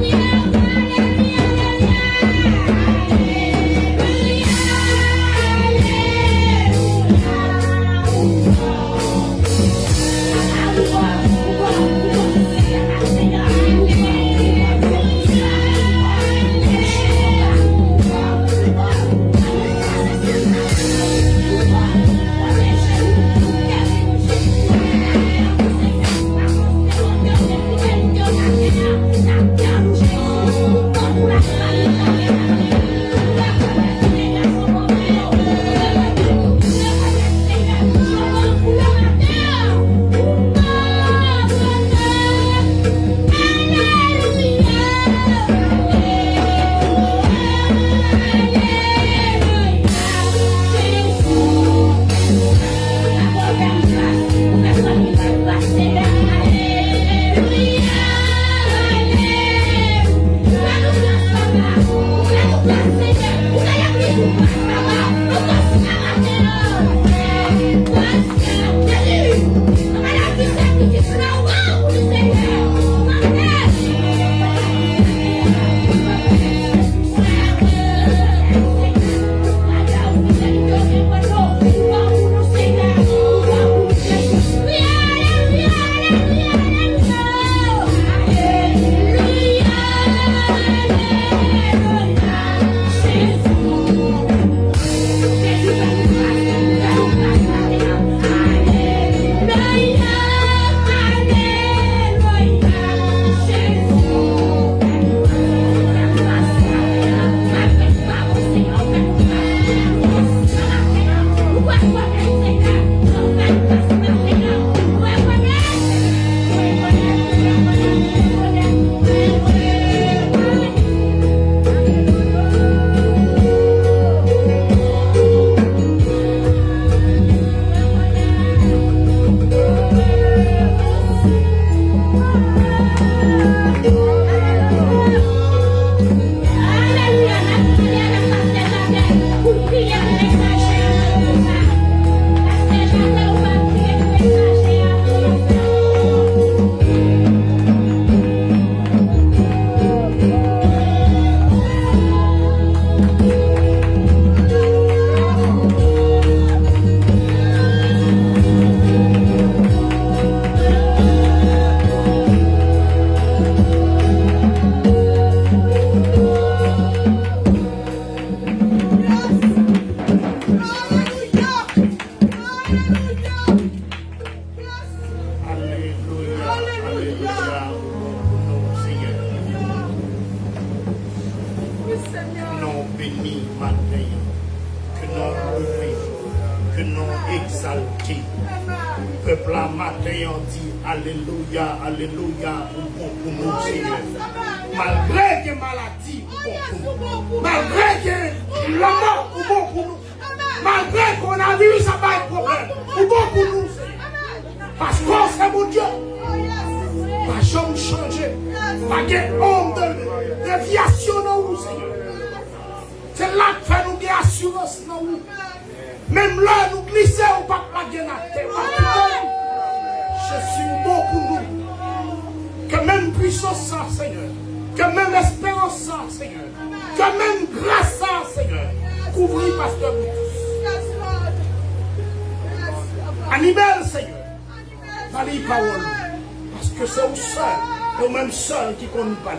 Yeah. exalté. Peuple à matin, on dit Alléluia, Alléluia, pour nous, Seigneur. Malgré que maladie, pour nous. Malgré que la mort, pour nous. Malgré qu'on a vu ça pas de problème, pour nous, Seigneur. Parce que c'est mon Dieu. Pas jamais changé. Pas de homme de déviation dans vous, Seigneur. C'est là que fait nous des assurances dans vous. Même là, nous glissons ou pas plaguer la terre. Je suis bon pour nous. Que même puissance ça, Seigneur. Que même espérance ça, Seigneur. Que même grâce ça, Seigneur. Couvrir pasteur Boutus. Animel, Seigneur. Parlez parole. Parce que c'est au seul, au même seul qui qu'on nous parle.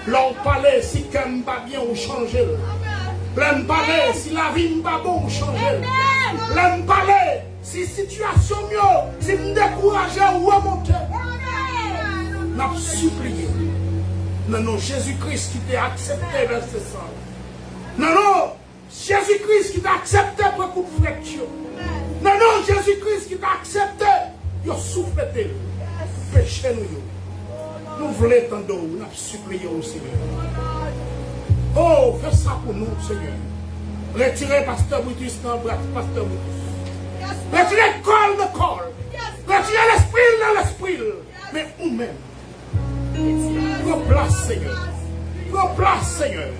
L'on parlait si quelqu'un pas bien ou changer. L'on parlait si la vie n'est pas bon ou changer. L'on parlait si la situation mieux, si nous décourageons ou remonter. Nous avons supplié. Non, non, Jésus-Christ qui t'a accepté verset 100. Non, non, Jésus-Christ qui t'a accepté pour coup de fracture. Non, non, Jésus-Christ qui t'a accepté. Il a soufflé. Péché nous. Nous voulons t'en nous avons supplié au Seigneur. Oh, fais ça pour nous, Seigneur. Retirez Pasteur Boutus dans le bras, Pasteur Boutus. Retirez le col de col. Retirez l'esprit dans l'esprit. Mais nous-mêmes, prends place, Seigneur. Prends place, Seigneur.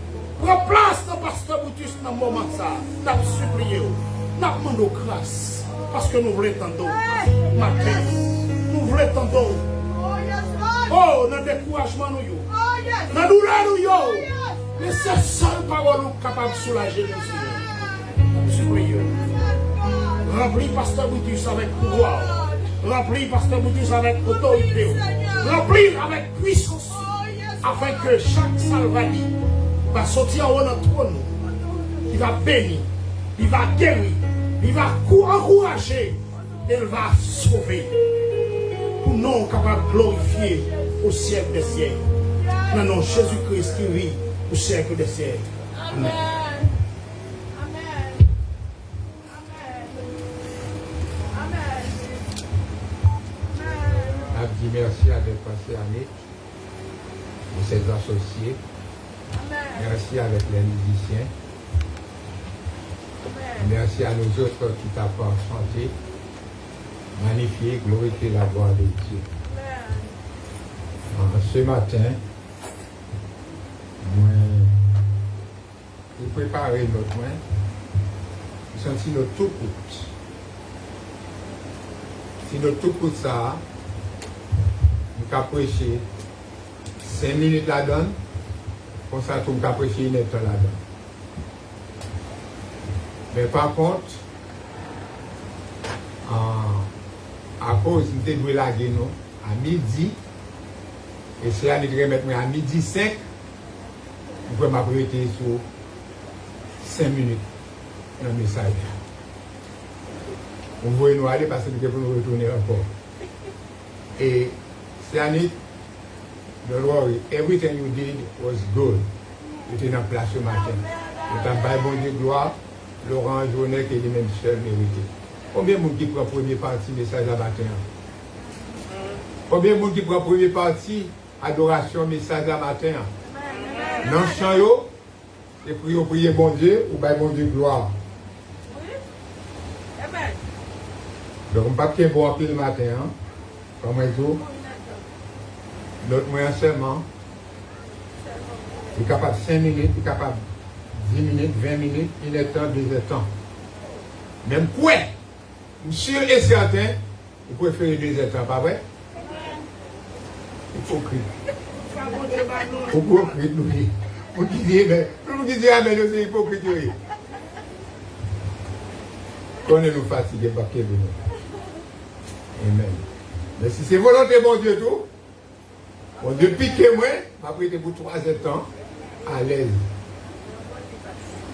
Prends place dans Pasteur Boutus dans le moment ça. Nous avons supplié. Nous avons demandé grâce. Parce que nous voulons t'en matin. Nous voulons t'en oh, dans le découragement, nous. Dans la douleur, nous. Mais c'est la seule parole capable de soulager nous, Seigneur. Remplis Pasteur Boutus avec pouvoir. Remplis Pasteur Boutus avec autorité. Remplis avec puissance. Afin que chaque salvadie va sortir en haut de trône. Il va bénir. Il va guérir. Il va encourager. Il va sauver. Pour nous capables de glorifier au siècle des siècles. Non, non, Jésus-Christ qui vit au siècle des siècles. Amen. Je dis merci à des passés amis, de ses associés. Merci avec les musiciens. Merci à nous autres qui t'apportent chanter, magnifier, glorifier la gloire de Dieu. Ce matin, nous préparer notre main, nous sentons notre tout coûte. Si notre tout coûte ça, nous avons prêché 5 minutes là-dedans, comme ça, nous avons prêché 1 heure là-dedans. Mais par contre, à cause de nous la nous à midi, et c'est à nous remettre à midi 5, nous pouvons m'apprêter sur 5 minutes dans le message. On voit nous aller parce que nous devons nous retourner encore. Et c'est à nous, don't worry, everything you did was good. Vous étiez en place ce matin. Vous avez fait bon Dieu gloire, Laurent Journet qui est lui-même seul mérité. Combien de monde qui prend la première partie message à matin? Combien de monde qui prend la première partie adoration message à matin? Dans le chant, c'est prier bon Dieu ou bon Dieu gloire. Donc, on ne peut pas boire le matin, comme un jour. L'autre moyen seulement, il est capable de 5 minutes, il est capable de 10 minutes, 20 minutes, 1 heure temps, 2 heures temps. Même quoi, sûr et certain, vous préférez 2 heures temps, pas vrai? Hypocrite. Hypocrite, nous disons. Vous dites, ah, mais nous sommes hypocrites. Qu'on est nous fatigués, pas que nous. Amen. Mais si c'est volonté, bon Dieu, tout, bon Dieu, piquez-moi, après pour 3 heures temps, à l'aise.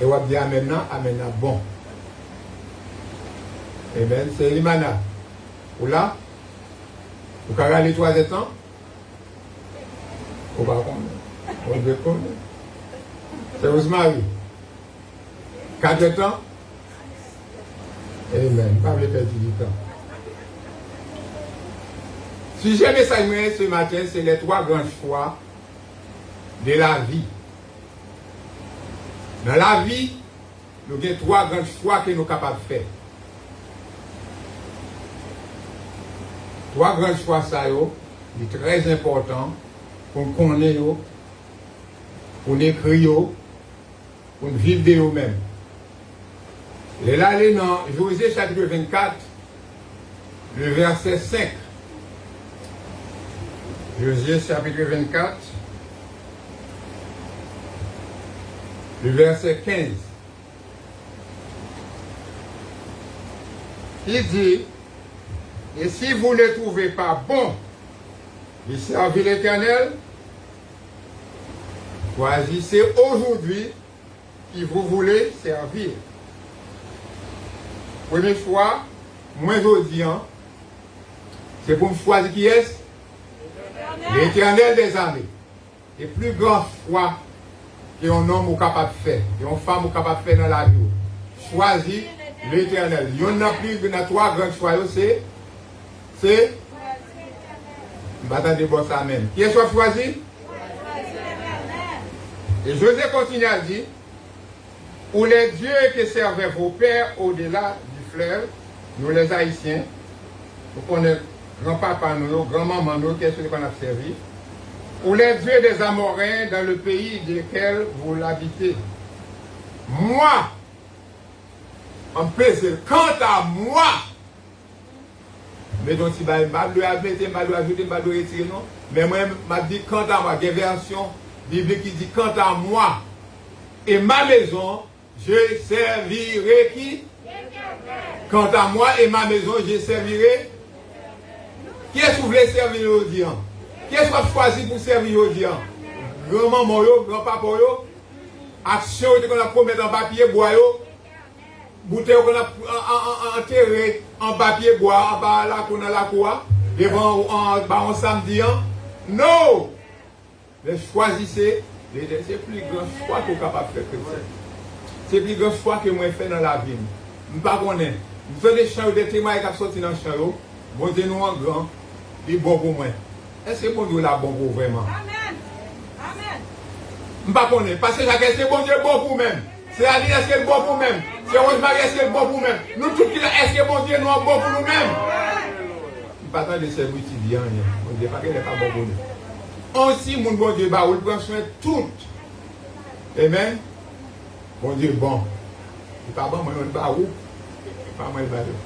Et on va dire maintenant, bon. Amen. C'est l'imana. Ou là, vous pouvez aller 3 heures temps, on va connaître. On veut connaître. C'est Rosemary. 4 heures temps, Amen. Pas le perdre du temps. Sujet message ce matin, c'est les 3 grands choix de la vie. Dans la vie, nous avons 3 grands choix que nous sommes capables de faire. 3 grands choix, ça, c'est très important pour nous connaître, pour nous écrire, pour nous vivre de nous-mêmes. Et là, dans Josué chapitre 24, le verset 5. Josué chapitre 24, le verset 15. Il dit, et si vous ne trouvez pas bon de servir l'Éternel, choisissez aujourd'hui qui vous voulez servir. Premier choix, moi je dis, c'est pour me choisir qui est l'Éternel des armées. Le plus grand choix qu'un homme est capable de faire, qu'une femme est capable de faire dans la vie. Choisir l'Éternel. Il y en a plus de 3 grands choix, c'est bataille de boss amen. Qui est choisi? Et José continue à dire, où les dieux que servaient vos pères au-delà du fleuve, nous les Haïtiens, nous connaissons grand-papa nous, grand-maman nous, qu'est-ce qu'on a servi, ou les dieux des Amoréens dans le pays duquel vous l'habitez. Moi, en plus, quant à moi, mais donc si je ne vais pas ajouter, non. Mais moi, je dis quant à moi, il y a une version biblique qui dit quant à moi et ma maison, je servirai qui? Quant à moi et ma maison, je servirai. Qui est-ce que vous voulez servir aujourd'hui? Qui est-ce que vous choisi pour servir aujourd'hui? Grand-maman, grand-papa, action qu'on a promis en papier, bois, bouteille qu'on a enterré en papier, bois, en bas là, qu'on a la quoi, devant en samedi. Non! Mais choisissez, c'est le plus grand choix que vous êtes capable de faire que ça. C'est le plus grand choix que moi fait dans la vie. Je ne sais pas qu'on est. Vous avez des chants, des témoins qui sont sortis dans le chant, bon Dieu nous en grand, il est bon pour moi. Est-ce que bon Dieu là bon pour vraiment? Amen. Amen. Je ne sais pas qu'on est. Parce que c'est bon Dieu bon pour même. C'est Aline, est-ce qu'elle est bon pour même? C'est Rosemary, est-ce qu'elle est bon pour même? Nous tous, est-ce que bon Dieu nous est bon pour nous-mêmes? Je ne pas attendre de servir bien. Bon Dieu, parce qu'elle n'est pas bon pour nous. Aussi, mon bon Dieu, il prend soin de tout. Amen. Bon Dieu, bon. Il n'est pas bon, moi, je ne sais pas où. Pas moi, il va dire.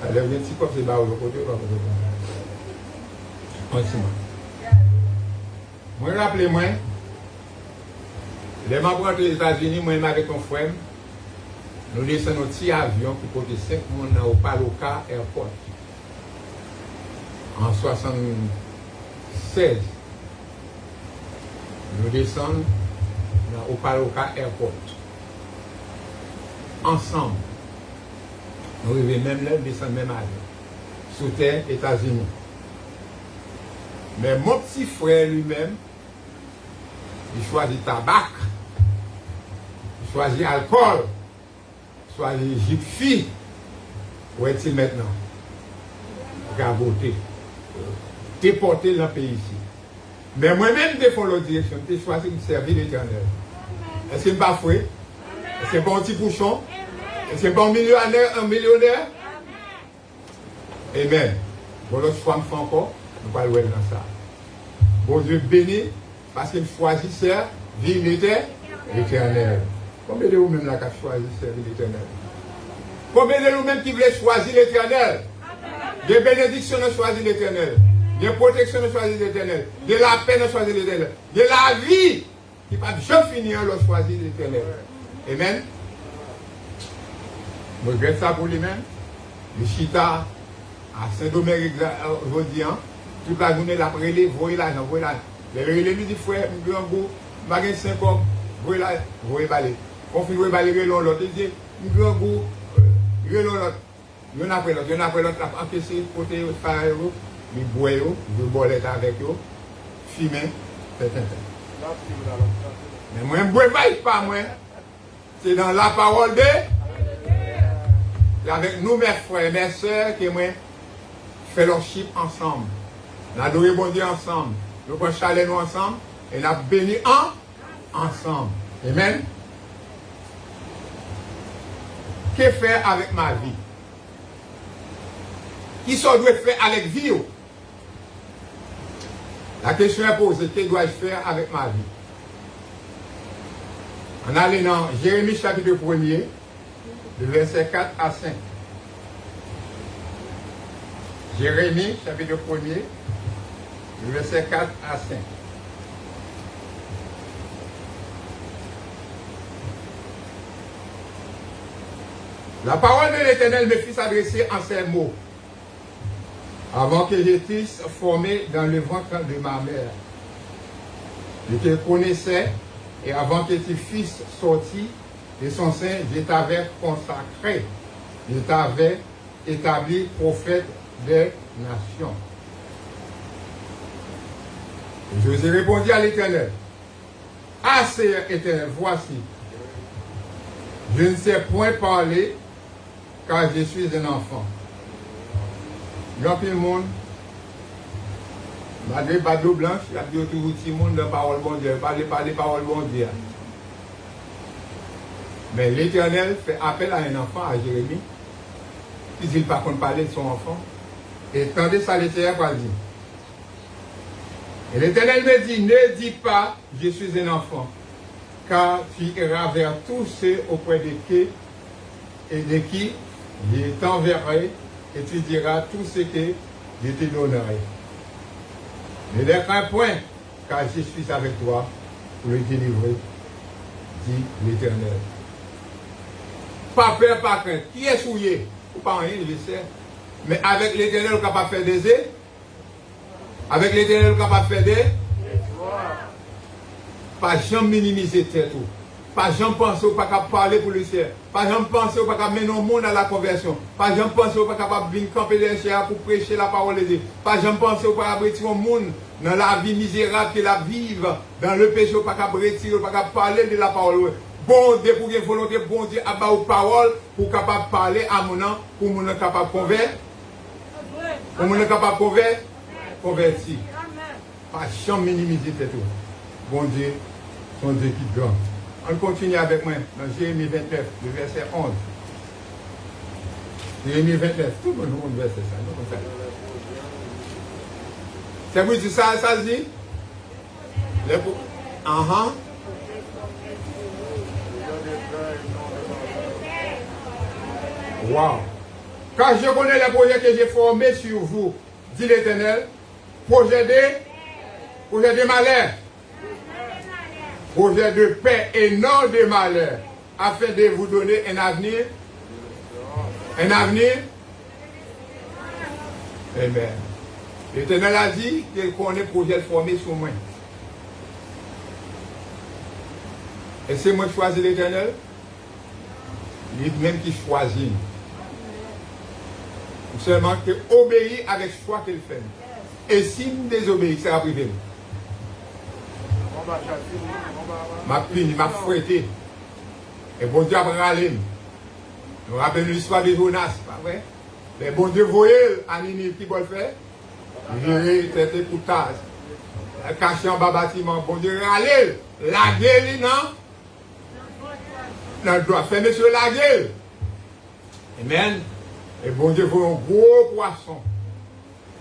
Alors, il y a un petit peu de bas au côté, pas côté. Moi, rappelez-moi, les membres des États-Unis, moi, avec mon frère, nous descendons un petit avion pour porter 5 personnes au Paloca Airport. En 1976, nous descendons au Paloca Airport. Ensemble. Nous arrivons même là, nous descendons même avion. Sous terre, États-Unis. Mais mon petit frère lui-même, il choisit tabac, il choisit alcool, il choisit gypsy. Où est-il maintenant? Gaboté. Déporté dans le pays ici. Mais moi-même, je fais l'autre direction, je choisis de servir l'Éternel. Est-ce que je ne pas fouet? Est-ce que je pas un petit bouchon? Est-ce que je pas un millionnaire? Amen. Bon, l'autre choix me fait encore. Nous ne pouvons pas dans ça. Bon Dieu béni, parce qu'il choisit servir l'Éternel. Combien de vous-même là qui choisi servir l'Éternel? Combien de vous-même qui voulez choisir l'Éternel? Des bénédictions de choisir l'Éternel. Des protections de choisir l'Éternel. De la paix de choisir l'Éternel. De la vie qui ne va jamais finir de choisir l'Éternel. Amen. Je regrette ça pour lui-même. Le Chita à Saint-Domingue aujourd'hui, toute la journée, la prélève, voyez l'argent, voyez l'argent. Les lui dit, frère, je suis un beau, je suis 5 hommes, voyez l'argent, voyez balai. Quand on fait balai, l'autre, il dit, je suis un beau, l'autre. Il y en a après l'autre, il y en a après l'autre, encaissé, côté, faire, il boit, il boit avec eux, fumer, Mais moi, je ne bois pas, moi. C'est dans la parole de. c'est avec nous, mes frères et mes sœurs, que moi, fellowship ensemble. Nous adorons bon Dieu ensemble. Nous prenons chalet nous ensemble et nous bénis ensemble. Amen. Que faire avec ma vie? Qui ça doit faire avec vie? La question est posée, que dois-je faire avec ma vie? On allait dans Jérémie chapitre 1er, le verset 4 à 5. Jérémie chapitre 1er, le verset 4 à 5. La parole de l'Éternel me fut adressée en ces mots. Avant que j'étais formé dans le ventre de ma mère, je te connaissais, et avant que tu fusses sorti de son sein, je t'avais consacré, je t'avais établi prophète des nations. Josué répondit à l'Éternel, assez Éternel, voici, je ne sais point parler, car je suis un enfant. Grand le monde, malgré Bado Blanche, il y a toujours tout le monde dans la parole bon Dieu, parler parole bon Dieu. Mais l'Éternel fait appel à un enfant, à Jérémie, qui dit pas qu'on parler de son enfant. Et tendez ça, l'Éternel va dire. Et l'Éternel me dit, ne dis pas, je suis un enfant, car tu iras vers tous ceux auprès de qui et de qui je t'enverrai, et tu diras tout ce que je te donnerai. Ne les crains point, car je suis avec toi pour le délivrer, dit l'Éternel. Pas peur, pas crainte. Qui est souillé? Ou pas rien, je sais. Mais avec l'Éternel, on est capable de faire des aides. Avec l'Éternel, on est capable de faire des. Pas jamais minimiser tête. Pas jamais penser pas capable parler pour le ciel. Pas jamais penser pas capable mener le monde à la conversion. Pas jamais penser pas capable venir camper les chers pour prêcher la parole de Dieu. Pas jamais penser pas capable retirer le monde dans la vie misérable que la vive, dans le péché pas capable retirer, pas capable parler de la parole. Bon Dieu pour une volonté, bon Dieu à aux paroles pour capable parler à mon nom, pour mon capable convertir. Pour mon capable convertir. Pas jamais minimiser tout. Bon Dieu, son Dieu qui grand. On continue avec moi dans Jérémie 29, le verset 11. Jérémie 29, tout le monde verset ça. C'est vous dit ça, ça se dit? Wow. Quand je connais les projets que j'ai formés sur vous, dit l'Éternel, projet de malheur. Projet de paix et non de malheur, afin de vous donner un avenir. Un avenir. Amen. L'Éternel a dit qu'il connaît le projet formé sur moi. Et c'est moi qui choisis l'Éternel. Lui-même qui choisit. Seulement que obéir avec choix qu'il fait. Et si nous désobéissons, ça va priver. Ma puni, ma fouetté. Et bon Dieu a râlé. Nous rappelons l'histoire de Jonas, pas vrai? Mais bon Dieu voyait à Ninive qui va le faire. Virer, traiter pour tasse. Caché en bas bâtiment. Bon Dieu râlé. La gueule, non? On doit faire monsieur la gueule. Amen. Et bon Dieu voyait un gros poisson.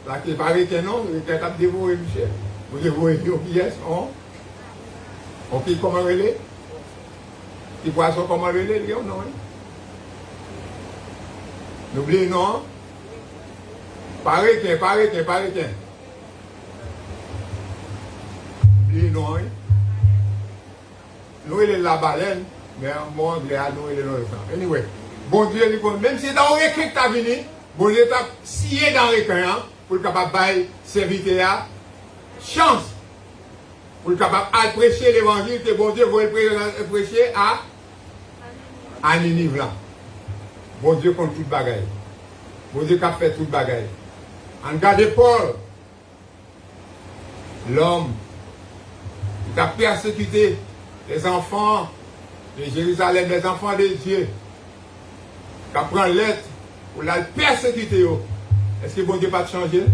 Là qui paraît que non, il était capable de dévorer Michel. Bon Dieu voyait qui est, on. On peut comment relais? Les poissons comment relais? Non. N'oubliez non. Pareil qu'un. N'oubliez non. Nous, il est la baleine, mais moi, nous, il est dans le sang. Anyway, bon Dieu, même si dans le requin que tu as venu, bon Dieu t'a scié dans le requin pour le capable de servir chance. Pour le capable de prêcher l'évangile que bon Dieu veut prêcher à Ninive là. Bon Dieu compte toute bagaille. Bon Dieu qui a fait toute bagaille. En garde Paul, l'homme, il a persécuté les enfants de Jérusalem, les enfants de Dieu. Qui a pris lettre pour la persécuter. Est-ce que bon Dieu pas changé?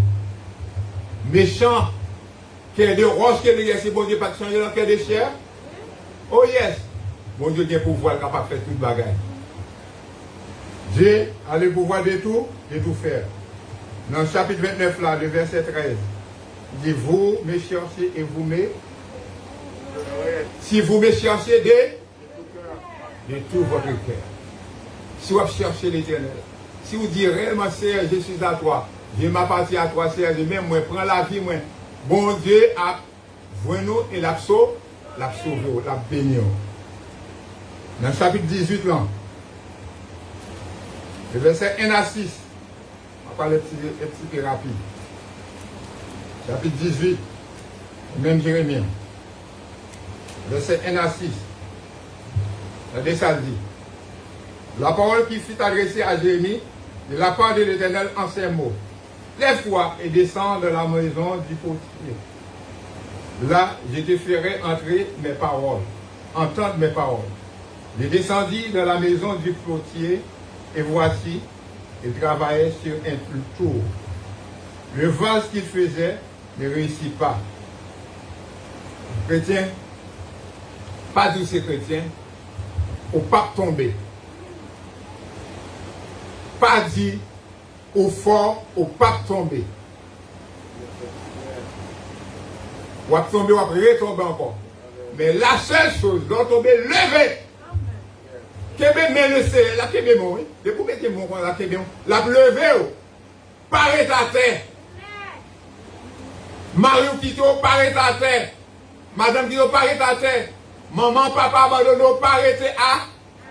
Méchant, cœur de roche, est-ce que bon Dieu pas changé dans cœur de chair? Oh yes! Bon Dieu a le pouvoir capable de faire toute bagaille. Dieu a le pouvoir de tout faire. Dans le chapitre 29, là, le verset 13, il dit, vous me cherchez et vous me... Si vous me cherchez de tout votre cœur. Si vous cherchez l'Éternel. Si vous dites réellement, Seigneur, je suis à toi. Je m'appartiens à toi, Seigneur. Je même, moi, prends la vie, moi. Bon Dieu a voué nous et l'a sauvé, l'a béni. Dans le chapitre 18, là, le verset 1 à 6, on va parler un petit peu rapide. Chapitre 18, même Jérémie. Verset 1 à 6. Regardez ça dit. La parole qui fut adressée à Jérémie de la part de l'Éternel en ces mots. Lève-toi et descends de la maison du potier. Là, je te ferai entrer mes paroles. Entendre mes paroles. Je descendis de la maison du potier et voici, il travaillait sur un tour. Le vase qu'il faisait ne réussit pas. Chrétien, pas tous ces chrétiens, au pape tombé. Pas dit au fort, au pape tombé. Ou à tomber, ou à retomber encore. Mais la seule chose, doit tomber, lever. Kébé, mais le c'est, la kébé, mon, oui. De vous mettez mon, la kébé, la lever, paré ta terre. Mario Tito, paré ta terre. Madame Tito, paré ta terre. Maman, papa, abandonné, paré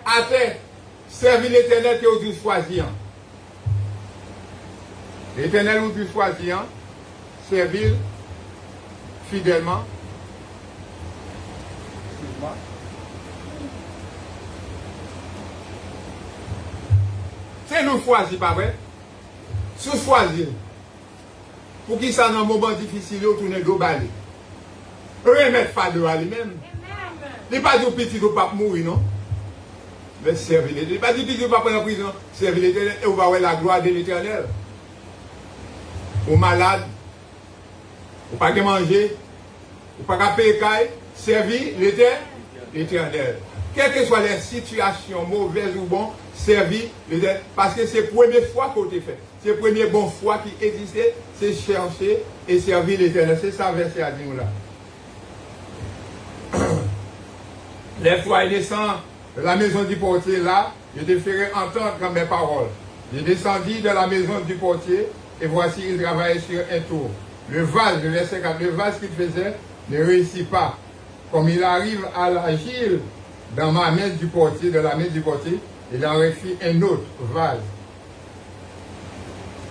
à terre. Servir l'Éternel qui est au-dessus choisi. L'Éternel au-dessus choisi, servir fidèlement. Excuse-moi. C'est nous choisir, pas vrai? Sous choisir. Pour qui ça dans un moment difficile, au tourner global. Remettre fardeau à lui-même. Il n'est pas du petit ou pas mourir, non? Mais servir l'Éternel. Il n'est pas du petit ou pas prendre en prison. Servir l'Éternel et on va voir la gloire de l'Éternel. Ou malade, ou pas de manger, ou pas de payer, servir l'Éternel. Quelles que soient les situations, mauvaises ou bonnes, servir l'Éternel. Parce que c'est la première fois qu'on te fait. C'est la première bonne foi qui existait, c'est chercher et servir l'Éternel. C'est ça, verset à dire là. Lève-toi et descends de la maison du portier là, je te ferai entendre mes paroles. Je descendis de la maison du portier et voici il travaillait sur un tour. Le vase, le verset 4, le vase qu'il faisait ne réussit pas. Comme il arrive à l'agir dans ma main du portier, de la main du portier, il en refit un autre vase.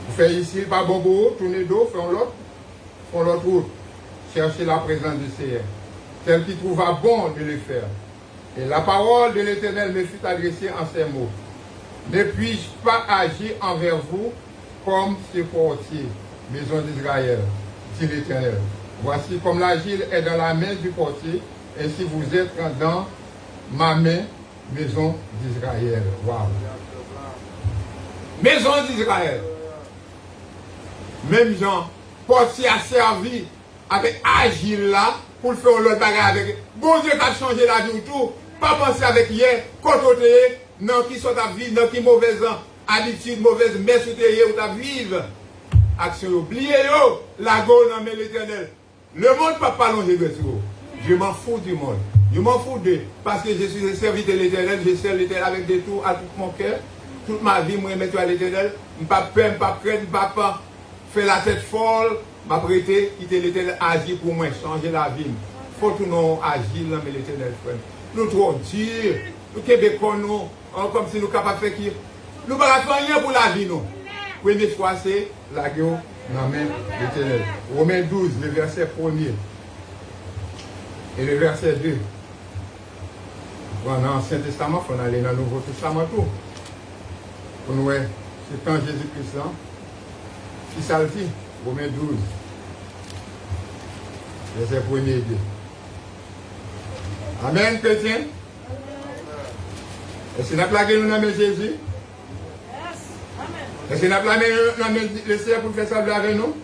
Vous faites ici, pas bon pour vous, tournez d'eau, font l'autre route. Cherchez la présence du Seigneur. Celle qui trouva bon de le faire. Et la parole de l'Éternel me fut adressée en ces mots. Ne puis-je pas agir envers vous comme ce portier, maison d'Israël, dit l'Éternel. Voici comme l'agile est dans la main du portier, ainsi vous êtes dans ma main, maison d'Israël. Wow. Maison d'Israël. Même Jean, portier a servi avec agile là pour faire l'autre bagarre avec. Bon Dieu a changé la vie tout. Pas penser avec hier, côté, non qui sont à vivre, non qui mauvaise habitude, mauvaise messe ou ta vivre. Action, oubliez yo, la go non mais l'Éternel. Le monde ne peut pas longer de ça. Je m'en fous du monde. Je m'en fous d'eux. Parce que je suis un serviteur de l'Éternel, je sers l'Éternel avec des tours à tout mon cœur. Toute ma vie, moi, je mets à l'Éternel. Je ne peux pas peur, je ne peux pas craindre, je ne peux pas faire la tête folle. Je vais prêter, quitter l'Éternel, agir pour moi, changer la vie. Il faut que nous agir dans l'Éternel, frère. Nous trop durs. Nous Québécois, nous, comme si nous sommes capables de faire qui. Nous ne pouvons pas faire rien pour la vie, nous. Premier choix, c'est la gueule dans la main de l'Éternel. Romains 12, le verset 1er. Et le verset 2. Dans l'Ancien Testament, il faut aller dans le Nouveau Testament tout. Pour nous, c'est quand Jésus-Christ là, qui s'alti, Romains 12. Verset 1er et 2. Amen, chrétien. Est-ce que nous avons plaqué nous dans Jésus? Yes. Amen. Est-ce que nous avons le Seigneur pour faire ça avec nous?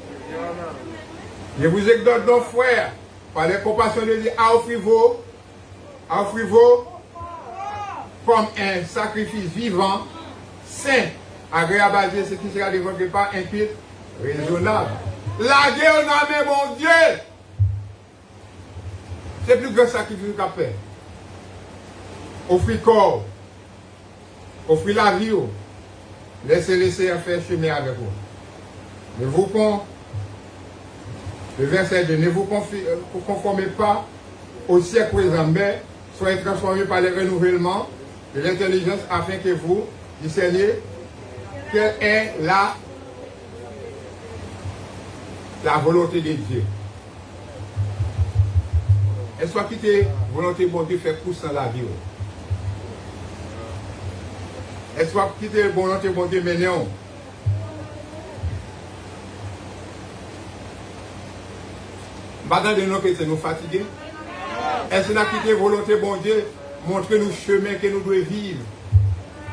Je vous exhorte donc, frères, par les compassions de Dieu, à offrir-vous comme un sacrifice vivant, saint, agréable à Dieu, ce qui sera de votre part un culte raisonnable. La guerre, on a mis mon Dieu. C'est plus grand sacrifice qu'a fait. Offrir corps, offrir la vie, laissez le Seigneur faire chemin avec vous. Le verset 2, ne vous conformez pas au siècle présent, mais soyez transformés par le renouvellement de l'intelligence afin que vous discerniez quelle est la volonté de Dieu. Est-ce que quitter volonté de Dieu fait pousse dans la vie? Est-ce que quitter volonté de Dieu mener? Madame de nos chrétiens nous fatigués. Est-ce qu'on a quitté volonté bon Dieu, montrer nous le chemin que nous devons vivre?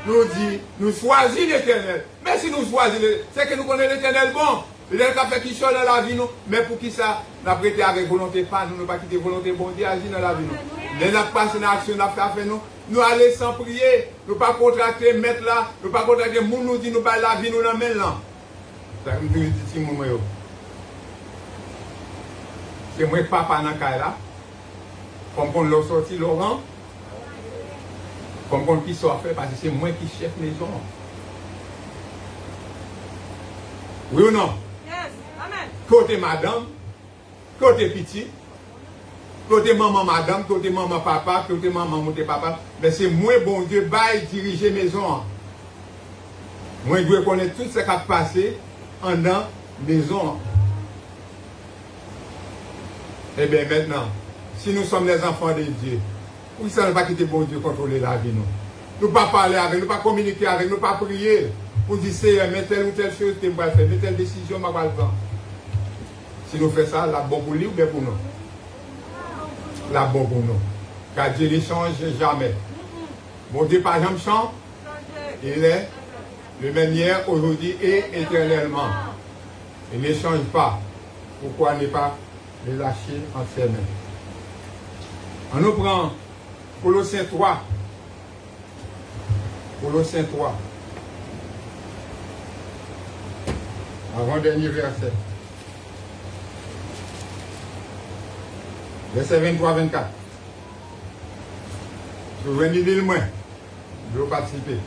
Nous dit, nous choisissons l'éternel. Mais si nous choisissons, c'est que nous connaissons l'éternel bon. Il a fait qui soit dans la vie, nous. Mais pour qui ça, nous avons prêté avec volonté pas, nous ne pas quitter volonté bon Dieu, agir dans la vie, nous. Nous avons passé dans l'action, nous avons fait nous. Nous allons sans prier, nous pas contracter, mettre là, nous pas contracter, nous dit, nous pas la vie, nous l'emmène là. Ça me dit, c'est moi papa dans le cas là. Comme on l'a sorti Laurent. Comme on qui soit fait parce que c'est moi qui chef maison. Oui ou non? Yes. Amen. Côté madame, côté petit, côté maman madame, côté maman papa, côté maman monté papa. Mais c'est moi bon Dieu bail diriger maison. Moi je dois connaître tout ce qui a passé en dans maison. Eh bien maintenant, si nous sommes les enfants de Dieu, pourquoi ça ne pas quitter bon Dieu contrôler la vie nous? Nous ne pas parler avec, nous ne pas communiquer avec, nous ne pas prier pour dire Seigneur, mais telle ou telle chose que je vais faire, mais telle décision je vais prendre. Si nous faisons ça, la bonne pour lui ou bien pour nous? La bonne pour nous. Car Dieu ne change jamais. Mon Dieu pas jamais change. Il est le même hier, aujourd'hui et éternellement. Il ne change pas. Pourquoi ne pas les lâcher en ses mains? On nous prend Colossiens 3. Colossiens 3. Avant-dernier verset. Verset 23-24. Je vous venez dire moins. Je veux participer.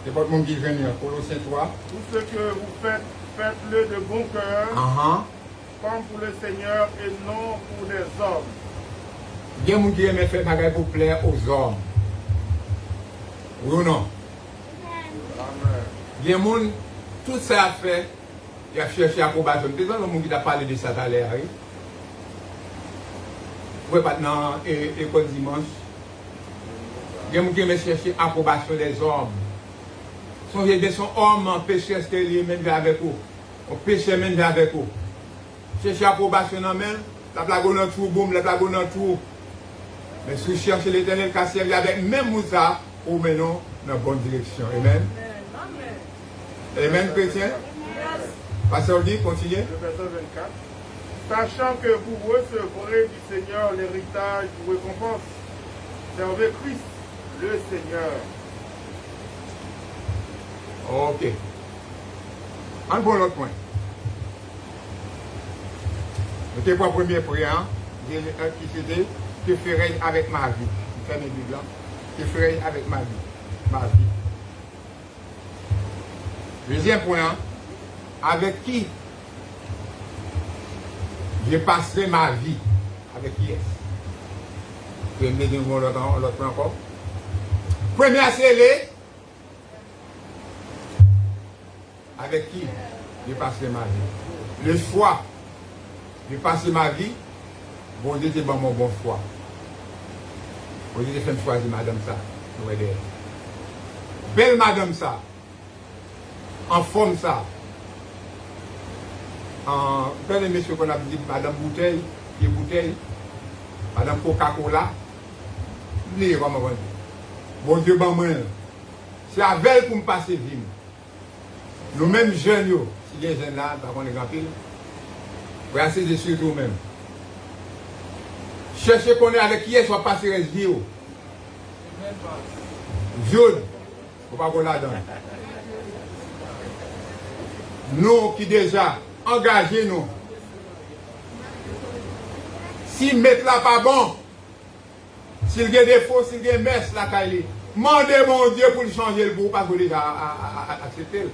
C'est pas tout le monde qui vient. Colossiens 3. Tout ce que vous faites, faites-le de bon cœur, comme pour le Seigneur et non pour des hommes. Il y a des gens qui aiment faire des choses pour plaire aux hommes. Oui ou non? Amen. Il y a des gens, tout ça a fait, il a cherché approbation. Des gens qui ont parlé de ça à l'air. Oui, maintenant, école dimanche. Il y a des gens qui aiment chercher approbation des hommes. Son homme, péché, est-ce qu'il mène avec vous? On péché mène avec vous. Chercher approbation dans même, la plaque dans tout, boum, la plaque dans tout. Mais si vous cherchez l'éternel qui a servi avec même Moussa, vous menez dans la bonne direction. Amen. Amen, chrétien. Pasteur dit, continuez. Le verset 24. Sachant que vous recevrez du Seigneur l'héritage de récompense, servez Christ, le Seigneur. Ok. Un bon autre point. C'était pour la première prière, qui c'était que ferai avec ma vie. Je fais mes Bibles là. Que ferai avec ma vie. Ma vie. Deuxième point, avec qui je passerai ma vie. Avec qui est-ce? Je vais me dire l'autre point encore. Première, c'est les. Avec qui je passerai ma vie. Le choix de passer ma vie, bon Dieu, c'est mon bon choix. Bon Dieu, j'ai fait choisir madame ça. Belle madame ça. En forme ça. En plein de messieurs qu'on a dit madame bouteille, qui bouteille, madame Coca-Cola. Lire comme on dit. Bon Dieu, bon moi. C'est avec elle pour me passer vie. Nous-mêmes jeunes, yo, si les jeunes là, par contre, les grands piles, vous asseyez sur vous-même. Cherchez qu'on est avec qui est, soit passer les vie. Jaune, faut pas qu'on la donne. Nous qui déjà engagés, nous. Si mettre là pas bon, s'il y a des faux, s'il y a des messes, la caille, demandez mon Dieu pour changer le bout, pas pour déjà accepter.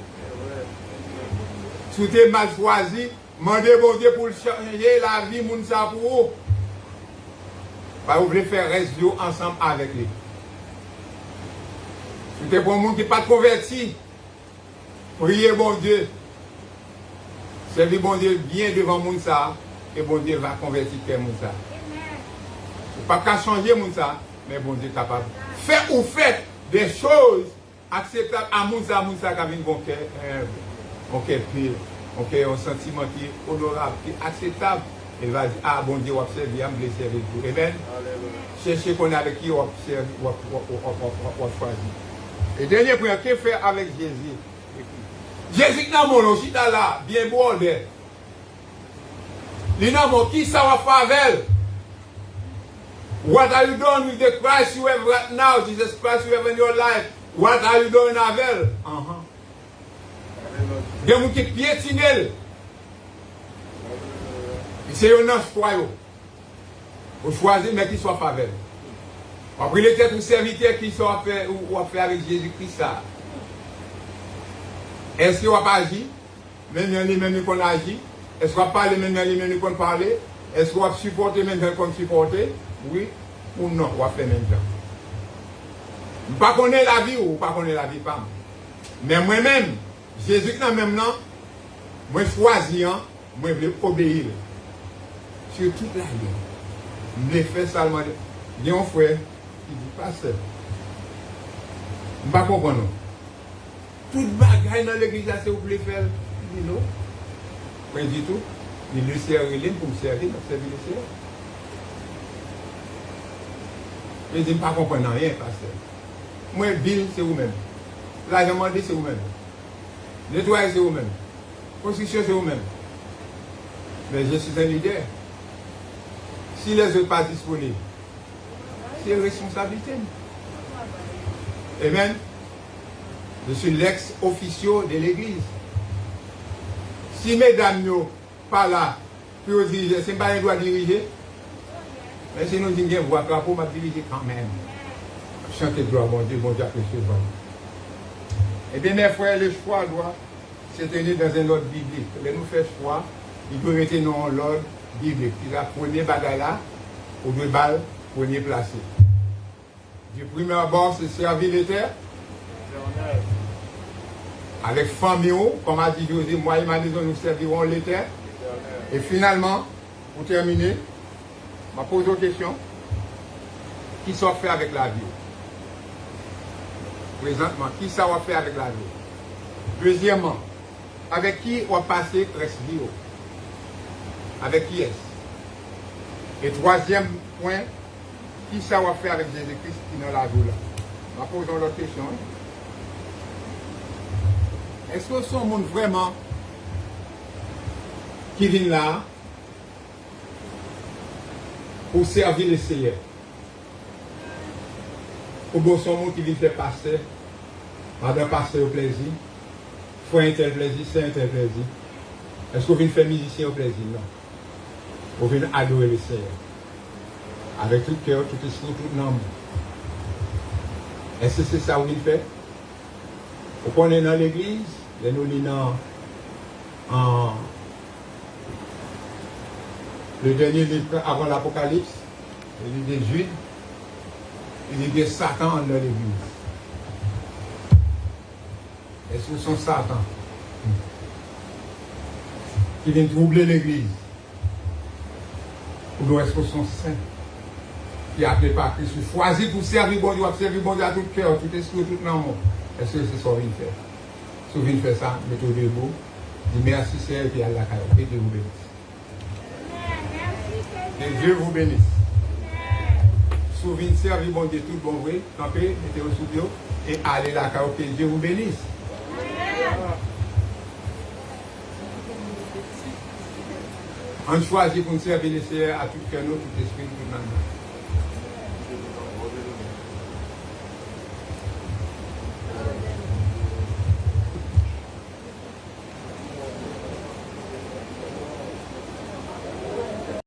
Si vous êtes mal choisi, demandez mon Dieu pour changer la vie, moun sa pour vous. Vous voulez faire reste ensemble avec lui. Si vous êtes pour un monde qui n'est pas converti, priez bon Dieu. Servez bon Dieu bien devant moun sa, et bon Dieu va convertir moun sa. Vous ne pouvez pas changer moun sa, mais bon Dieu est capable. Faites ou faites des choses acceptables à moun sa qui a un bon cœur pur, un sentiment qui est honorable, qui est acceptable. Il va dire, ah bon Dieu, on va servir, on va servir tout. Amen. Cherchez qu'on est avec qui on va servir, on va choisir. Et dernier point, qu'est-ce qu'il fait avec Jésus? Jésus n'a mon aussi là, bien bordé. Il n'a mon qui ça va faire avec? What are you doing with the Christ you have right now? Jesus Christ you have in your life. What are you doing avec? Il y a des gens qui piétinent. C'est un choix. Vous choisissez, mais qui soit faveur. Après, il était un serviteur qui soit fait avec Jésus-Christ. Est-ce qu'il va pas agir? Même qu'on agit. Est-ce qu'on va parler même qu'on parle? Est-ce qu'on va supporter même qu'on supporte? Oui ou non? On va faire même temps. Pas qu'on ait la vie ou pas qu'on ait la vie pas. Mais moi-même, Jésus quand même non, moi choisis, moi je veux obéir. Sur toute la ligne. Je l'ai fait seulement. Il y a un frère qui dit pas ça. Je ne comprends pas. Tout bagaille dans l'église, c'est vous voulez faire. Il dit non. Moi, je dis tout. Il le sert pour me servir, pour servir le Seigneur. Je dis, je ne comprends rien, pasteur. Moi, Bill, c'est vous-même. Là, je demande, c'est vous-même. Nettoyer, c'est vous-même. Construction, c'est vous-même. Mais je suis un leader. Si les autres ne sont pas disponibles, c'est une responsabilité. Amen. Je suis l'ex-officier de l'église. Si mesdames ne sont pas là, pour diriger, ce n'est pas un droit de diriger. Mais si nous disons, voix pour m'a diriger quand même. Chantez gloire, mon Dieu, apprécié. Eh bien, mes frères, le choix doit se tenir dans un ordre biblique. Mais nous faisons choix, il peut rester dans l'ordre biblique. Il a premier bagage là, au deux balles, premier placé. Du premier abord, c'est servir les terres. Avec famille, comme a dit José, moi et ma maison, nous servirons les terres. Et finalement, pour terminer, je pose une question. Qui s'en fait avec la vie? Présentement, qui ça va faire avec la vie? Deuxièmement, avec qui on va passer reste vie? Avec qui est-ce? Et troisième point, qui ça va faire avec Jésus-Christ qui est dans la vie là? Je pose l'autre question. Est-ce que ce monde vraiment qui vient là pour servir le Seigneur? Ou bien son monde qui vient faire passer, madame passer au plaisir, faire un tel plaisir, c'est un tel plaisir. Est-ce qu'on vient faire musicien au plaisir? Non. On vient adorer le Seigneur. Avec tout cœur, tout esprit, tout âme. Est-ce que c'est ça qu'on vient faire? On est dans l'église, nous lisons le dernier livre avant l'Apocalypse, le livre de Jude, il dit que Satan dans l'église. Est-ce que c'est Satan qui vient troubler l'église? Ou bien est-ce que c'est saint qui a appelé par Christ, choisi pour servir bon Dieu, servir bon Dieu à tout cœur, tout esprit, tout âme? Est-ce que c'est ça qu'on vient faire? Si vous venez faire ça, mettez-vous debout, dites merci Seigneur et puis à la caille. Que Dieu vous bénisse. Que Dieu vous bénisse. Si vous venez servir bon Dieu tout bon vrai, campez, mettez-vous sous Dieu et allez la caille. Que Dieu vous bénisse. On choisit pour nous servir le Seigneur à tout cœur, tout esprit, tout âme.